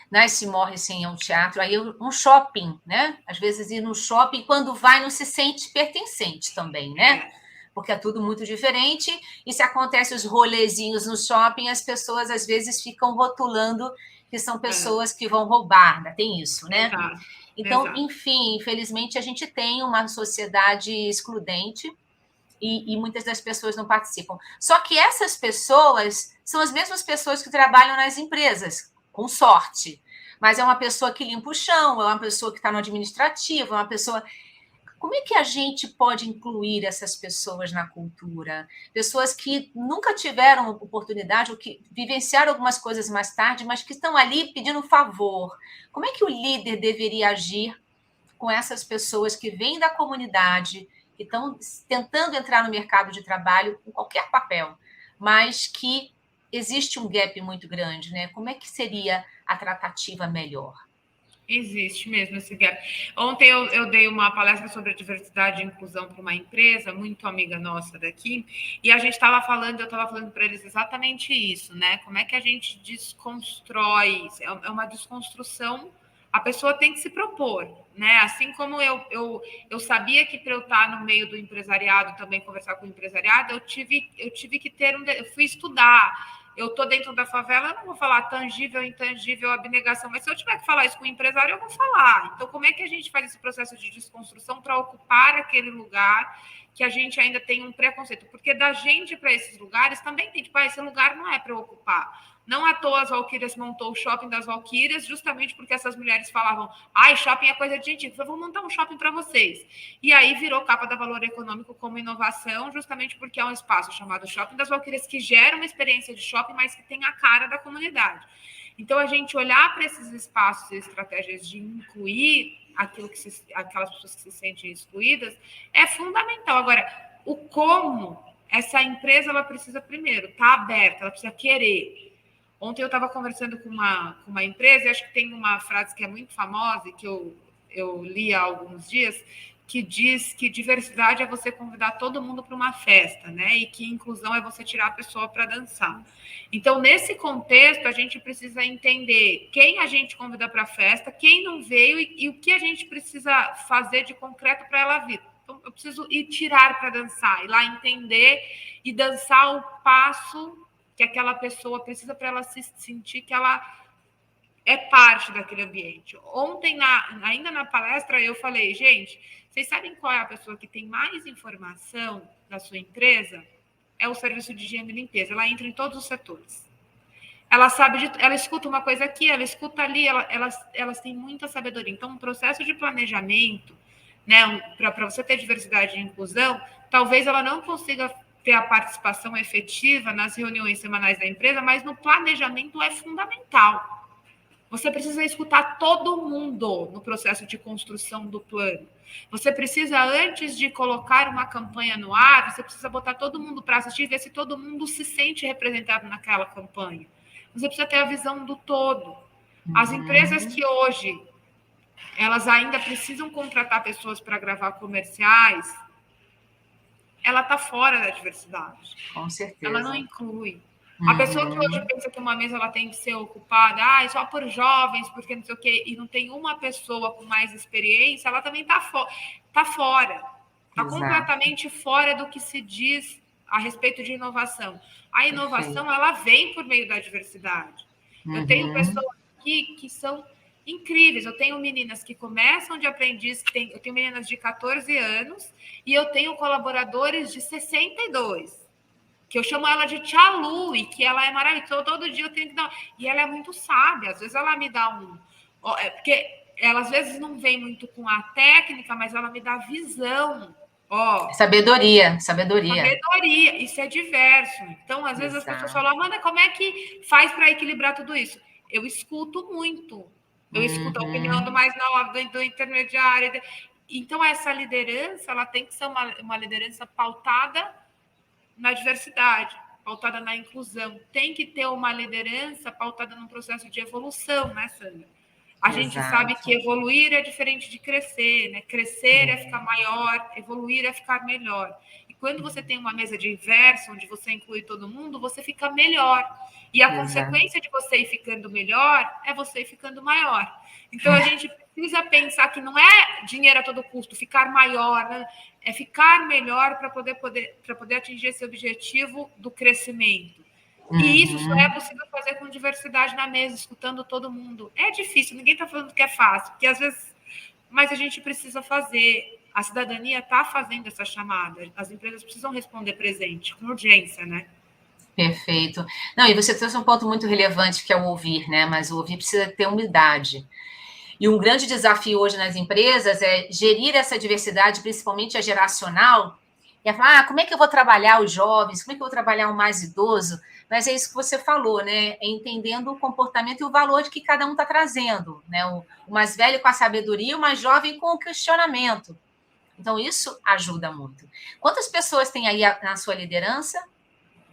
Nasce e morre sem ir ao teatro. Aí um shopping, né? Às vezes ir no shopping, quando vai, não se sente pertencente também, né? Porque é tudo muito diferente. E se acontece os rolezinhos no shopping, as pessoas, às vezes, ficam rotulando que são pessoas que vão roubar, né? Tem isso, né? Exato. Então, Exato. enfim, infelizmente, a gente tem uma sociedade excludente e muitas das pessoas não participam. Só que essas pessoas são as mesmas pessoas que trabalham nas empresas, com sorte. Mas é uma pessoa que limpa o chão, é uma pessoa que está no administrativo, é uma pessoa. Como é que a gente pode incluir essas pessoas na cultura? Pessoas que nunca tiveram oportunidade ou que vivenciaram algumas coisas mais tarde, mas que estão ali pedindo um favor. Como é que o líder deveria agir com essas pessoas que vêm da comunidade, que estão tentando entrar no mercado de trabalho com qualquer papel, mas que existe um gap muito grande, né? Como é que seria a tratativa melhor? Existe mesmo esse gap. Ontem eu dei uma palestra sobre diversidade e inclusão para uma empresa, muito amiga nossa daqui, e a gente estava falando, eu estava falando para eles exatamente isso, né? Como é que a gente desconstrói? É uma desconstrução. A pessoa tem que se propor, né? Assim como eu sabia que para eu estar no meio do empresariado, também conversar com o empresariado, eu tive que ter eu fui estudar. Eu estou dentro da favela, eu não vou falar tangível, intangível, abnegação, mas se eu tiver que falar isso com o empresário, eu vou falar. Então, como é que a gente faz esse processo de desconstrução para ocupar aquele lugar que a gente ainda tem um preconceito, porque da gente para esses lugares também tem, tipo, esse lugar não é para eu ocupar. Não à toa as Valquírias montou o shopping das Valquírias, justamente porque essas mulheres falavam, shopping é coisa de gente, eu vou montar um shopping para vocês. E aí virou capa da Valor Econômico como inovação, justamente porque é um espaço chamado Shopping das Valquírias, que gera uma experiência de shopping, mas que tem a cara da comunidade. Então, a gente olhar para esses espaços e estratégias de incluir aquelas pessoas que se sentem excluídas é fundamental. Agora, o como essa empresa ela precisa primeiro estar aberta, ela precisa querer. Ontem eu estava conversando com uma empresa, e acho que tem uma frase que é muito famosa e que eu li há alguns dias, que diz que diversidade é você convidar todo mundo para uma festa, né? E que inclusão é você tirar a pessoa para dançar. Então, nesse contexto, a gente precisa entender quem a gente convida para a festa, quem não veio e o que a gente precisa fazer de concreto para ela vir. Então, eu preciso ir tirar para dançar, ir lá entender e dançar o passo que aquela pessoa precisa para ela se sentir que ela é parte daquele ambiente. Ontem, ainda na palestra, eu falei, gente, vocês sabem qual é a pessoa que tem mais informação da sua empresa? É o serviço de higiene e limpeza. Ela entra em todos os setores. Ela sabe, ela escuta uma coisa aqui, ela escuta ali, elas têm muita sabedoria. Então, um processo de planejamento, né, para você ter diversidade e inclusão, talvez ela não consiga ter a participação efetiva nas reuniões semanais da empresa, mas no planejamento é fundamental. Você precisa escutar todo mundo no processo de construção do plano. Você precisa, antes de colocar uma campanha no ar, você precisa botar todo mundo para assistir e ver se todo mundo se sente representado naquela campanha. Você precisa ter a visão do todo. As empresas que hoje elas ainda precisam contratar pessoas para gravar comerciais, ela está fora da diversidade. Com certeza. Ela não inclui. A pessoa que hoje pensa que uma mesa ela tem que ser ocupada, só por jovens, porque não sei o quê, e não tem uma pessoa com mais experiência, ela também está fora. Está completamente fora do que se diz a respeito de inovação. A inovação, ela vem por meio da diversidade. Eu tenho pessoas aqui que são incríveis. Eu tenho meninas que começam de aprendiz, eu tenho meninas de 14 anos, e eu tenho colaboradores de 62. Que eu chamo ela de Tia Lu, e que ela é maravilhosa. Todo dia eu tenho que dar. E ela é muito sábia. Às vezes ela me dá porque ela às vezes não vem muito com a técnica, mas ela me dá visão. Sabedoria. Isso é diverso. Então, às vezes as pessoas falam, Amanda, como é que faz para equilibrar tudo isso? Eu escuto muito. Eu escuto a opinião do mais novo, do intermediário. Então, essa liderança, ela tem que ser uma liderança pautada na diversidade, pautada na inclusão. Tem que ter uma liderança pautada num processo de evolução, né, Sandra? A gente sabe que evoluir é diferente de crescer, né? Crescer é ficar maior, evoluir é ficar melhor. E quando você tem uma mesa diversa, onde você inclui todo mundo, você fica melhor. E a consequência de você ir ficando melhor é você ir ficando maior. Então, a gente precisa pensar que não é dinheiro a todo custo, ficar maior, né? É ficar melhor para poder atingir esse objetivo do crescimento. E isso só é possível fazer com diversidade na mesa, escutando todo mundo. É difícil, ninguém está falando que é fácil, porque às vezes... Mas a gente precisa fazer. A cidadania está fazendo essa chamada. As empresas precisam responder presente, com urgência, né? Perfeito. Não, e você trouxe um ponto muito relevante, que é o ouvir, né? Mas o ouvir precisa ter humildade. E um grande desafio hoje nas empresas é gerir essa diversidade, principalmente a geracional, e é falar, como é que eu vou trabalhar os jovens, como é que eu vou trabalhar o mais idoso? Mas é isso que você falou, né? É entendendo o comportamento e o valor de que cada um está trazendo, né? O mais velho com a sabedoria, o mais jovem com o questionamento. Então, isso ajuda muito. Quantas pessoas tem aí na sua liderança?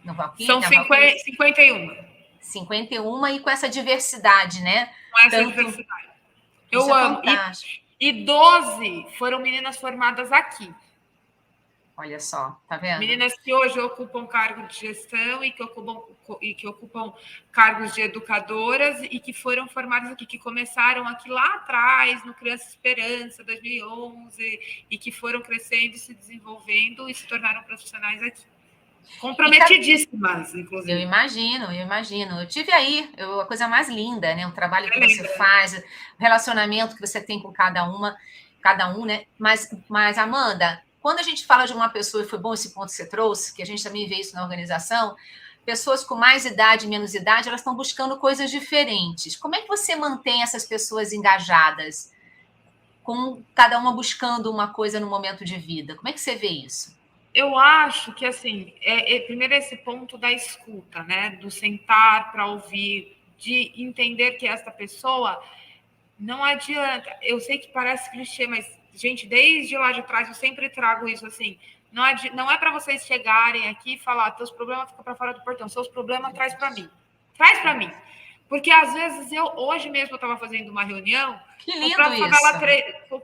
No Valquíria? São 51. 51 e com essa diversidade, né? Com essa diversidade. Eu amo. E 12 foram meninas formadas aqui. Olha só, tá vendo? Meninas que hoje ocupam cargo de gestão e que ocupam cargos de educadoras e que foram formadas aqui, que começaram aqui lá atrás, no Criança Esperança, 2011, e que foram crescendo, se desenvolvendo e se tornaram profissionais aqui. Comprometidíssimas, inclusive. Eu imagino. Eu tive aí, a coisa mais linda, né? O trabalho que você faz, o relacionamento que você tem com cada um, né? Mas Amanda, quando a gente fala de uma pessoa, e foi bom esse ponto que você trouxe, que a gente também vê isso na organização, pessoas com mais idade e menos idade, elas estão buscando coisas diferentes. Como é que você mantém essas pessoas engajadas, com cada uma buscando uma coisa no momento de vida? Como é que você vê isso? Eu acho que, assim, primeiro esse ponto da escuta, né? Do sentar para ouvir, de entender que esta pessoa não adianta. Eu sei que parece clichê, mas, gente, desde lá de trás eu sempre trago isso assim. Não é para vocês chegarem aqui e falar, teus problemas ficam para fora do portão, seus problemas traz para mim. Traz para mim. Porque às vezes hoje mesmo eu estava fazendo uma reunião, que lindo isso.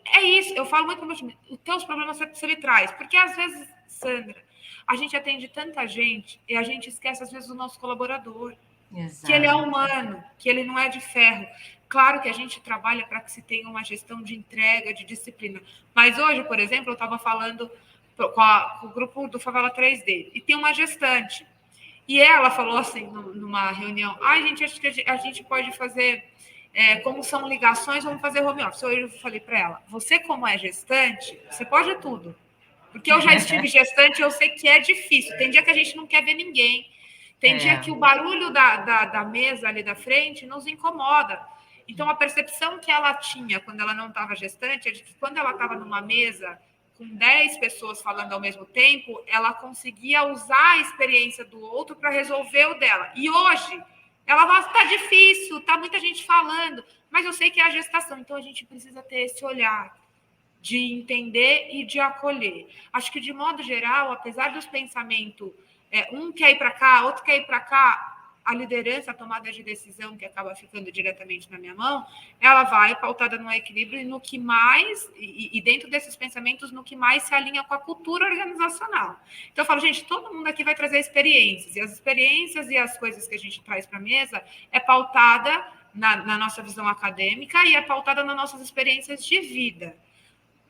É isso, eu falo muito com o meu time, os teus problemas você me traz. Porque às vezes, Sandra, a gente atende tanta gente e a gente esquece às vezes do nosso colaborador. Exato. Que ele é humano, que ele não é de ferro. Claro que a gente trabalha para que se tenha uma gestão de entrega, de disciplina. Mas hoje, por exemplo, eu estava falando com o grupo do Favela 3D e tem uma gestante. E ela falou assim, numa reunião, gente, acho que a gente pode fazer, como são ligações, vamos fazer home office. Eu falei para ela, você como é gestante, você pode tudo. Porque eu já estive gestante, eu sei que é difícil. Tem dia que a gente não quer ver ninguém. Tem dia que o barulho da mesa ali da frente nos incomoda. Então, a percepção que ela tinha quando ela não estava gestante é de que quando ela estava numa mesa com 10 pessoas falando ao mesmo tempo, ela conseguia usar a experiência do outro para resolver o dela. E hoje, ela fala, está difícil, está muita gente falando, mas eu sei que é a gestação, então a gente precisa ter esse olhar de entender e de acolher. Acho que, de modo geral, apesar dos pensamentos, um quer ir para cá, outro quer ir para cá, a liderança, a tomada de decisão, que acaba ficando diretamente na minha mão, ela vai pautada no equilíbrio e no que mais, e dentro desses pensamentos, no que mais se alinha com a cultura organizacional. Então, eu falo, gente, todo mundo aqui vai trazer experiências, e as experiências e as coisas que a gente traz para a mesa é pautada na nossa visão acadêmica e é pautada nas nossas experiências de vida.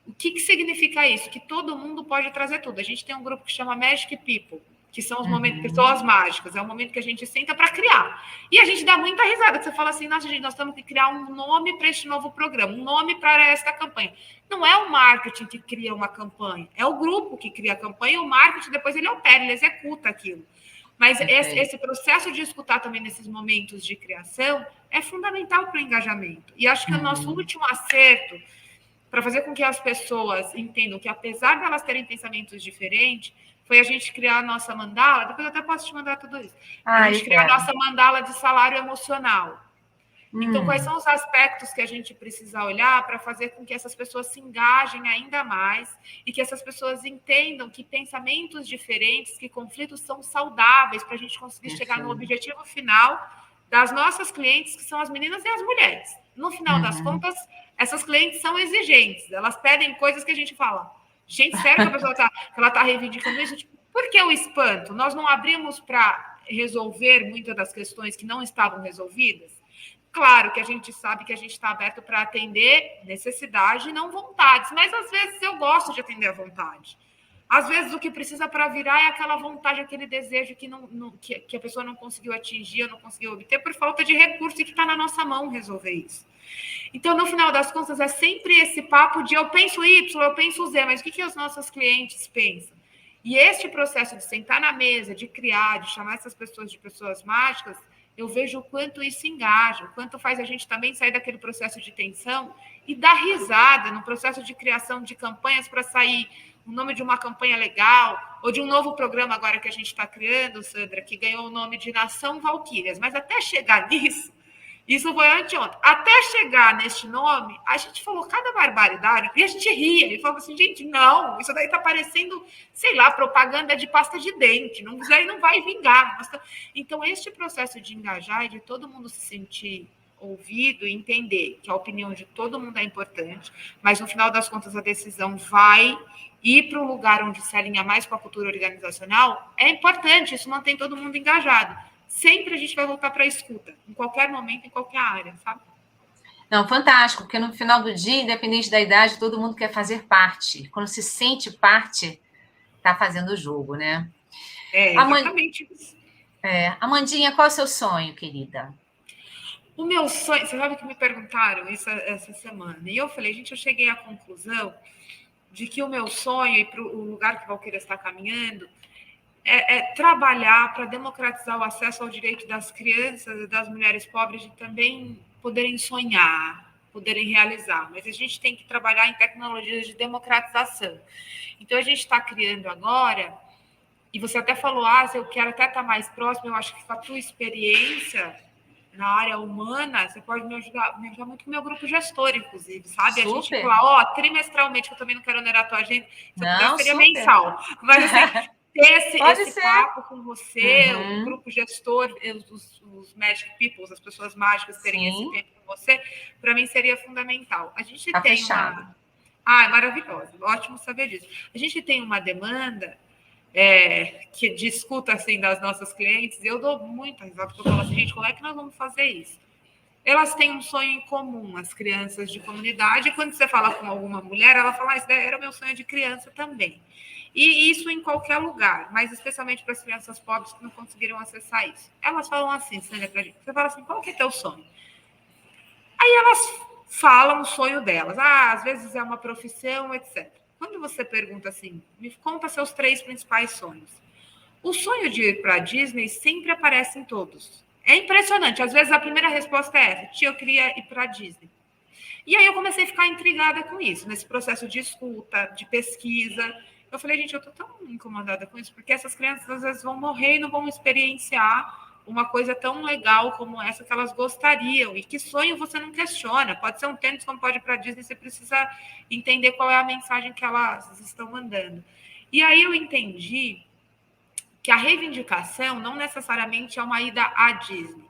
O que significa isso? Que todo mundo pode trazer tudo. A gente tem um grupo que chama Magic People, que são os momentos, pessoas mágicas. É o momento que a gente senta para criar. E a gente dá muita risada, que você fala assim, nossa, gente, nós temos que criar um nome para este novo programa, um nome para esta campanha. Não é o marketing que cria uma campanha, é o grupo que cria a campanha, e o marketing depois ele opera, ele executa aquilo. Mas esse processo de escutar também nesses momentos de criação é fundamental para o engajamento. E acho que o nosso último acerto para fazer com que as pessoas entendam que, apesar de elas terem pensamentos diferentes, foi a gente criar a nossa mandala. Depois eu até posso te mandar tudo isso. A gente criar a nossa mandala de salário emocional. Então, quais são os aspectos que a gente precisa olhar para fazer com que essas pessoas se engajem ainda mais e que essas pessoas entendam que pensamentos diferentes, que conflitos são saudáveis para a gente conseguir chegar no objetivo final das nossas clientes, que são as meninas e as mulheres. No final das contas, essas clientes são exigentes. Elas pedem coisas que a gente fala, gente, sério que a pessoa está reivindicando isso? Tipo, por que o espanto? Nós não abrimos para resolver muitas das questões que não estavam resolvidas? Claro que a gente sabe que a gente está aberto para atender necessidade e não vontades, mas às vezes eu gosto de atender a vontade. Às vezes o que precisa para virar é aquela vontade, aquele desejo que a pessoa não conseguiu atingir, não conseguiu obter por falta de recurso e que está na nossa mão resolver isso. Então, no final das contas, é sempre esse papo de eu penso Y, eu penso Z, mas o que os nossos clientes pensam? E este processo de sentar na mesa, de criar, de chamar essas pessoas de pessoas mágicas, eu vejo o quanto isso engaja, o quanto faz a gente também sair daquele processo de tensão e dar risada no processo de criação de campanhas para sair o nome de uma campanha legal, ou de um novo programa agora que a gente está criando, Sandra, que ganhou o nome de Nação Valquírias. Mas até chegar nisso, isso foi anteontem, até chegar neste nome, a gente falou cada barbaridade, e a gente ria, e falava assim, gente, não, isso daí está parecendo, sei lá, propaganda de pasta de dente, não, isso aí não vai vingar. Então, este processo de engajar e de todo mundo se sentir ouvido e entender que a opinião de todo mundo é importante, mas no final das contas a decisão vai ir para um lugar onde se alinha mais com a cultura organizacional, é importante, isso mantém todo mundo engajado. Sempre a gente vai voltar para a escuta, em qualquer momento, em qualquer área, sabe? Não, fantástico, porque no final do dia, independente da idade, todo mundo quer fazer parte. Quando se sente parte, está fazendo o jogo, né? Exatamente isso. Amandinha, qual é o seu sonho, querida? O meu sonho, você sabe que me perguntaram isso essa semana, e eu falei, gente, eu cheguei à conclusão de que o meu sonho e para o lugar que a Valquíria está caminhando é trabalhar para democratizar o acesso ao direito das crianças e das mulheres pobres de também poderem sonhar, poderem realizar. Mas a gente tem que trabalhar em tecnologias de democratização. Então, a gente está criando agora, e você até falou, eu quero até estar mais próximo, eu acho que com a tua experiência na área humana, você pode me ajudar muito com o meu grupo gestor, inclusive, sabe? Super. A gente falar, trimestralmente, que eu também não quero onerar a tua agenda, se eu puder, seria super. mensal. Mas, assim, ter esse papo com você, o grupo gestor, os magic people, as pessoas mágicas terem esse tempo com você, para mim seria fundamental. A gente tem fechado. é maravilhoso, ótimo saber disso. A gente tem uma demanda que discuta assim das nossas clientes, e eu dou muita risada, porque eu falo assim, gente, como é que nós vamos fazer isso? Elas têm um sonho em comum, as crianças de comunidade, e quando você fala com alguma mulher, ela fala, isso era o meu sonho de criança também. E isso em qualquer lugar, mas especialmente para as crianças pobres que não conseguiram acessar isso. Elas falam assim, Sandra, pra gente, você fala assim, qual que é teu sonho? Aí elas falam o sonho delas. Às vezes é uma profissão, etc. Quando você pergunta assim, me conta seus 3 principais sonhos. O sonho de ir para a Disney sempre aparece em todos. É impressionante. Às vezes a primeira resposta é essa: tia, eu queria ir para a Disney. E aí eu comecei a ficar intrigada com isso, nesse processo de escuta, de pesquisa. Eu falei, gente, eu estou tão incomodada com isso, porque essas crianças às vezes vão morrer e não vão experienciar uma coisa tão legal como essa que elas gostariam. E que sonho você não questiona. Pode ser um tênis, como pode ir para a Disney, você precisa entender qual é a mensagem que elas estão mandando. E aí eu entendi que a reivindicação não necessariamente é uma ida à Disney,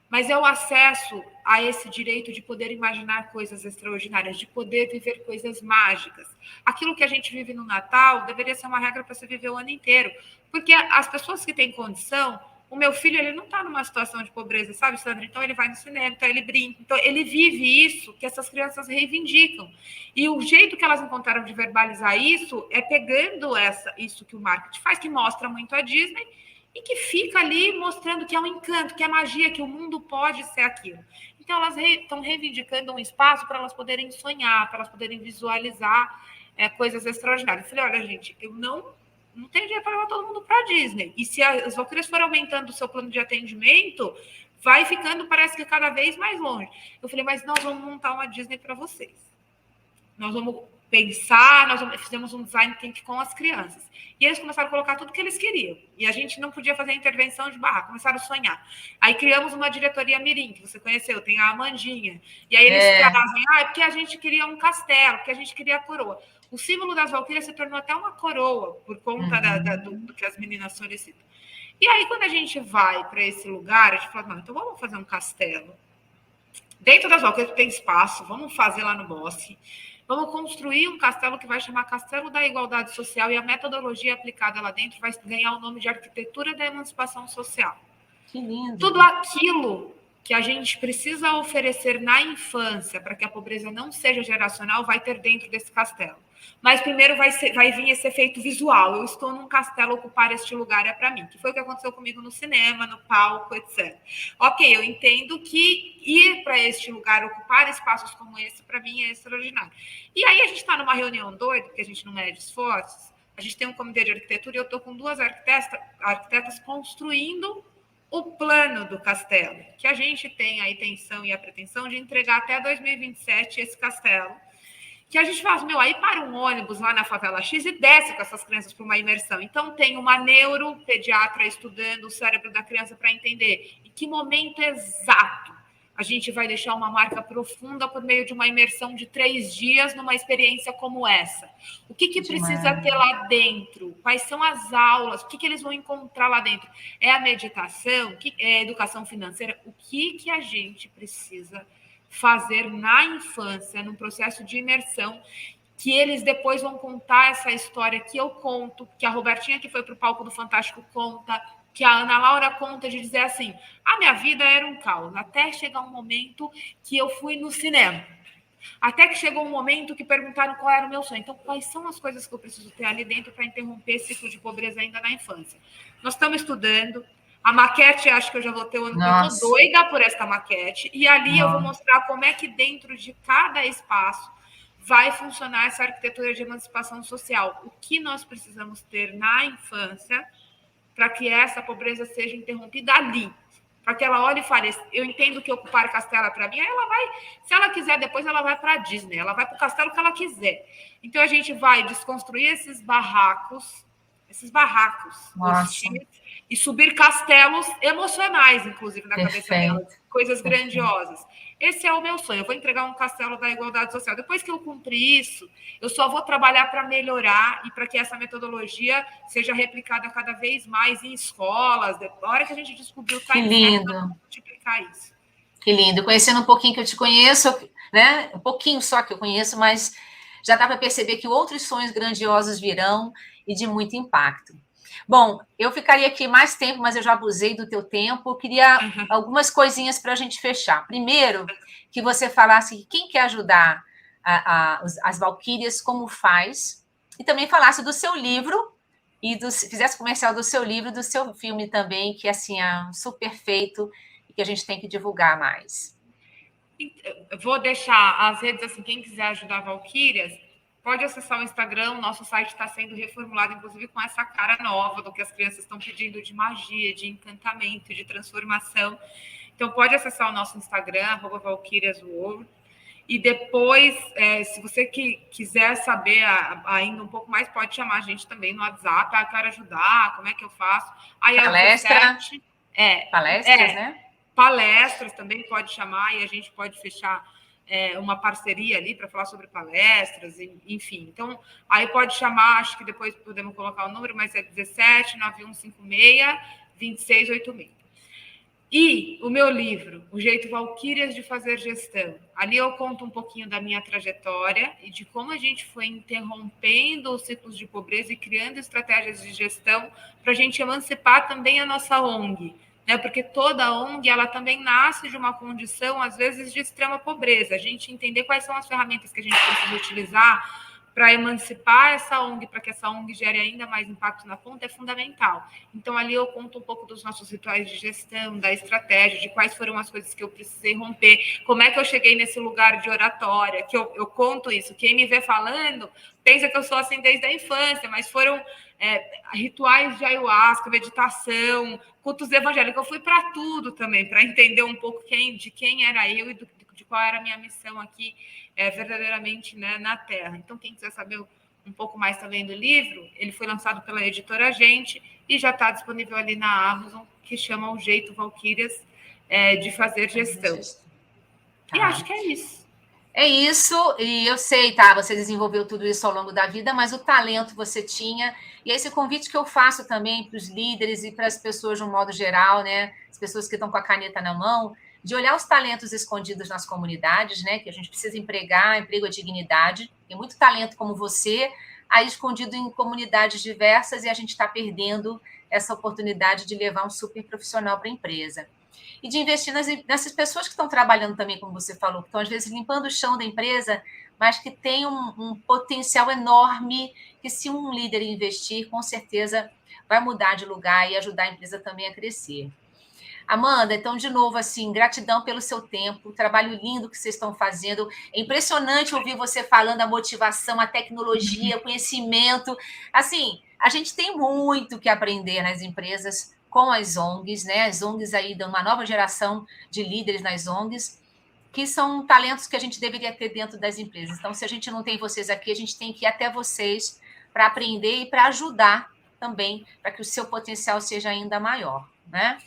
mas é o acesso a esse direito de poder imaginar coisas extraordinárias, de poder viver coisas mágicas. Aquilo que a gente vive no Natal deveria ser uma regra para se viver o ano inteiro, porque as pessoas que têm condição, o meu filho, ele não está numa situação de pobreza, sabe, Sandra? Então ele vai no cinema, então ele brinca, então ele vive isso que essas crianças reivindicam. E o jeito que elas encontraram de verbalizar isso é pegando isso que o marketing faz, que mostra muito a Disney, e que fica ali mostrando que é um encanto, que é magia, que o mundo pode ser aquilo. Então, elas estão reivindicando um espaço para elas poderem sonhar, para elas poderem visualizar coisas extraordinárias. Eu falei, olha, gente, eu não tenho dinheiro para levar todo mundo para a Disney. E se as Valquírias forem aumentando o seu plano de atendimento, vai ficando, parece que cada vez mais longe. Eu falei, mas nós vamos montar uma Disney para vocês. Nós vamos pensar, fizemos um design thinking com as crianças. E eles começaram a colocar tudo que eles queriam. E a gente não podia fazer intervenção de barra, começaram a sonhar. Aí criamos uma diretoria mirim, que você conheceu, tem a Amandinha. E aí eles trazem, porque a gente queria um castelo, porque a gente queria a coroa. O símbolo das Valquírias se tornou até uma coroa, por conta do que as meninas solicitam. E aí, quando a gente vai para esse lugar, a gente fala, não, então vamos fazer um castelo. Dentro das Valquírias tem espaço, vamos fazer lá no bosque. Vamos construir um castelo que vai chamar Castelo da Igualdade Social, e a metodologia aplicada lá dentro vai ganhar o nome de Arquitetura da Emancipação Social. Que lindo. Tudo aquilo que a gente precisa oferecer na infância para que a pobreza não seja geracional vai ter dentro desse castelo. Mas primeiro vai vir esse efeito visual. Eu estou num castelo, ocupar este lugar é para mim. Que foi o que aconteceu comigo no cinema, no palco, etc. Ok, eu entendo que ir para este lugar, ocupar espaços como esse, para mim é extraordinário. E aí a gente está numa reunião doida, porque a gente não mede esforços. A gente tem um comitê de arquitetura e eu estou com 2 arquitetas construindo o plano do castelo, que a gente tem a intenção e a pretensão de entregar até 2027 esse castelo, que a gente faz, aí para um ônibus lá na favela X e desce com essas crianças para uma imersão. Então, tem uma neuropediatra estudando o cérebro da criança para entender em que momento exato a gente vai deixar uma marca profunda por meio de uma imersão de 3 dias numa experiência como essa. O que precisa ter lá dentro? Quais são as aulas? O que eles vão encontrar lá dentro? É a meditação? É a educação financeira? O que a gente precisa fazer na infância, num processo de imersão, que eles depois vão contar essa história que eu conto, que a Robertinha, que foi para o palco do Fantástico, conta, que a Ana Laura conta, de dizer assim, a minha vida era um caos, até chegar um momento que eu fui no cinema. Até que chegou um momento que perguntaram qual era o meu sonho. Então, quais são as coisas que eu preciso ter ali dentro para interromper esse ciclo de pobreza ainda na infância? Nós estamos estudando. A maquete, acho que eu já vou ter o ano que eu estou doida por esta maquete. E ali eu vou mostrar como é que dentro de cada espaço vai funcionar essa arquitetura de emancipação social. O que nós precisamos ter na infância para que essa pobreza seja interrompida ali, para que ela olhe e fale, eu entendo que ocupar castelo é para mim, aí ela vai, se ela quiser, depois ela vai para a Disney, ela vai para o castelo que ela quiser. Então a gente vai desconstruir esses barracos hostis, e subir castelos emocionais, inclusive, na cabeça dela, coisas grandiosas. Esse é o meu sonho. Eu vou entregar um castelo da igualdade social. Depois que eu cumprir isso, eu só vou trabalhar para melhorar e para que essa metodologia seja replicada cada vez mais em escolas. Na hora que a gente descobrir o time lindo, vamos multiplicar isso. Que lindo. Conhecendo um pouquinho que eu te conheço, né? Um pouquinho só que eu conheço, mas já dá para perceber que outros sonhos grandiosos virão e de muito impacto. Bom, eu ficaria aqui mais tempo, mas eu já abusei do teu tempo. Eu queria algumas coisinhas para a gente fechar. Primeiro, que você falasse que quem quer ajudar as Valquírias, como faz, e também falasse do seu livro e fizesse comercial do seu livro, do seu filme também, que assim é super feito e que a gente tem que divulgar mais. Eu vou deixar as redes, assim, quem quiser ajudar Valquírias, pode acessar o Instagram, o nosso site está sendo reformulado, inclusive com essa cara nova do que as crianças estão pedindo de magia, de encantamento, de transformação. Então, pode acessar o nosso Instagram, @valquiriasworld. E depois, se você quiser saber ainda um pouco mais, pode chamar a gente também no WhatsApp. Eu quero ajudar, como é que eu faço? Aí, palestras, né? Palestras também pode chamar e a gente pode fechar uma parceria ali para falar sobre palestras, enfim. Então, aí pode chamar, acho que depois podemos colocar o número, mas é 17-9156-2686. E o meu livro, O Jeito Valquírias de Fazer Gestão. Ali eu conto um pouquinho da minha trajetória e de como a gente foi interrompendo os ciclos de pobreza e criando estratégias de gestão para a gente emancipar também a nossa ONG. Né? Porque toda ONG, ela também nasce de uma condição, às vezes, de extrema pobreza. A gente entender quais são as ferramentas que a gente precisa utilizar para emancipar essa ONG, para que essa ONG gere ainda mais impacto na ponta, é fundamental. Então, ali eu conto um pouco dos nossos rituais de gestão, da estratégia, de quais foram as coisas que eu precisei romper, como é que eu cheguei nesse lugar de oratória, que eu conto isso. Quem me vê falando pensa que eu sou assim desde a infância, mas foram rituais de ayahuasca, meditação, cultos evangélicos. Eu fui para tudo também, para entender um pouco de quem era eu e de qual era a minha missão aqui verdadeiramente, né, na Terra. Então, quem quiser saber um pouco mais também do livro, ele foi lançado pela editora Gente e já está disponível ali na Amazon, que chama O Jeito Valquírias de Fazer Gestão. Tá. E acho que é isso. É isso, e eu sei, tá, você desenvolveu tudo isso ao longo da vida, mas o talento você tinha, e esse convite que eu faço também para os líderes e para as pessoas de um modo geral, né, as pessoas que estão com a caneta na mão, de olhar os talentos escondidos nas comunidades, né, que a gente precisa empregar, emprego é dignidade, tem muito talento como você, aí escondido em comunidades diversas, e a gente está perdendo essa oportunidade de levar um super profissional para a empresa. E de investir nessas pessoas que estão trabalhando também, como você falou, que estão, às vezes, limpando o chão da empresa, mas que tem um potencial enorme, que se um líder investir, com certeza vai mudar de lugar e ajudar a empresa também a crescer. Amanda, então, de novo, assim, gratidão pelo seu tempo, o trabalho lindo que vocês estão fazendo. É impressionante ouvir você falando a motivação, a tecnologia, o conhecimento. Assim, a gente tem muito que aprender nas empresas com as ONGs, né? As ONGs aí dão uma nova geração de líderes nas ONGs, que são talentos que a gente deveria ter dentro das empresas. Então, se a gente não tem vocês aqui, a gente tem que ir até vocês para aprender e para ajudar também, para que o seu potencial seja ainda maior, né?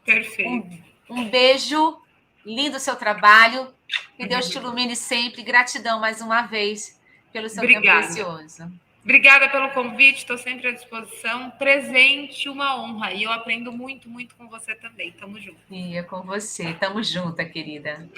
Perfeito. Um beijo, lindo o seu trabalho, que Deus te ilumine sempre. Gratidão mais uma vez pelo seu tempo precioso. Obrigada pelo convite, estou sempre à disposição. Presente, uma honra. E eu aprendo muito, muito com você também. Tamo junto. E eu com você. Tamo junta, querida.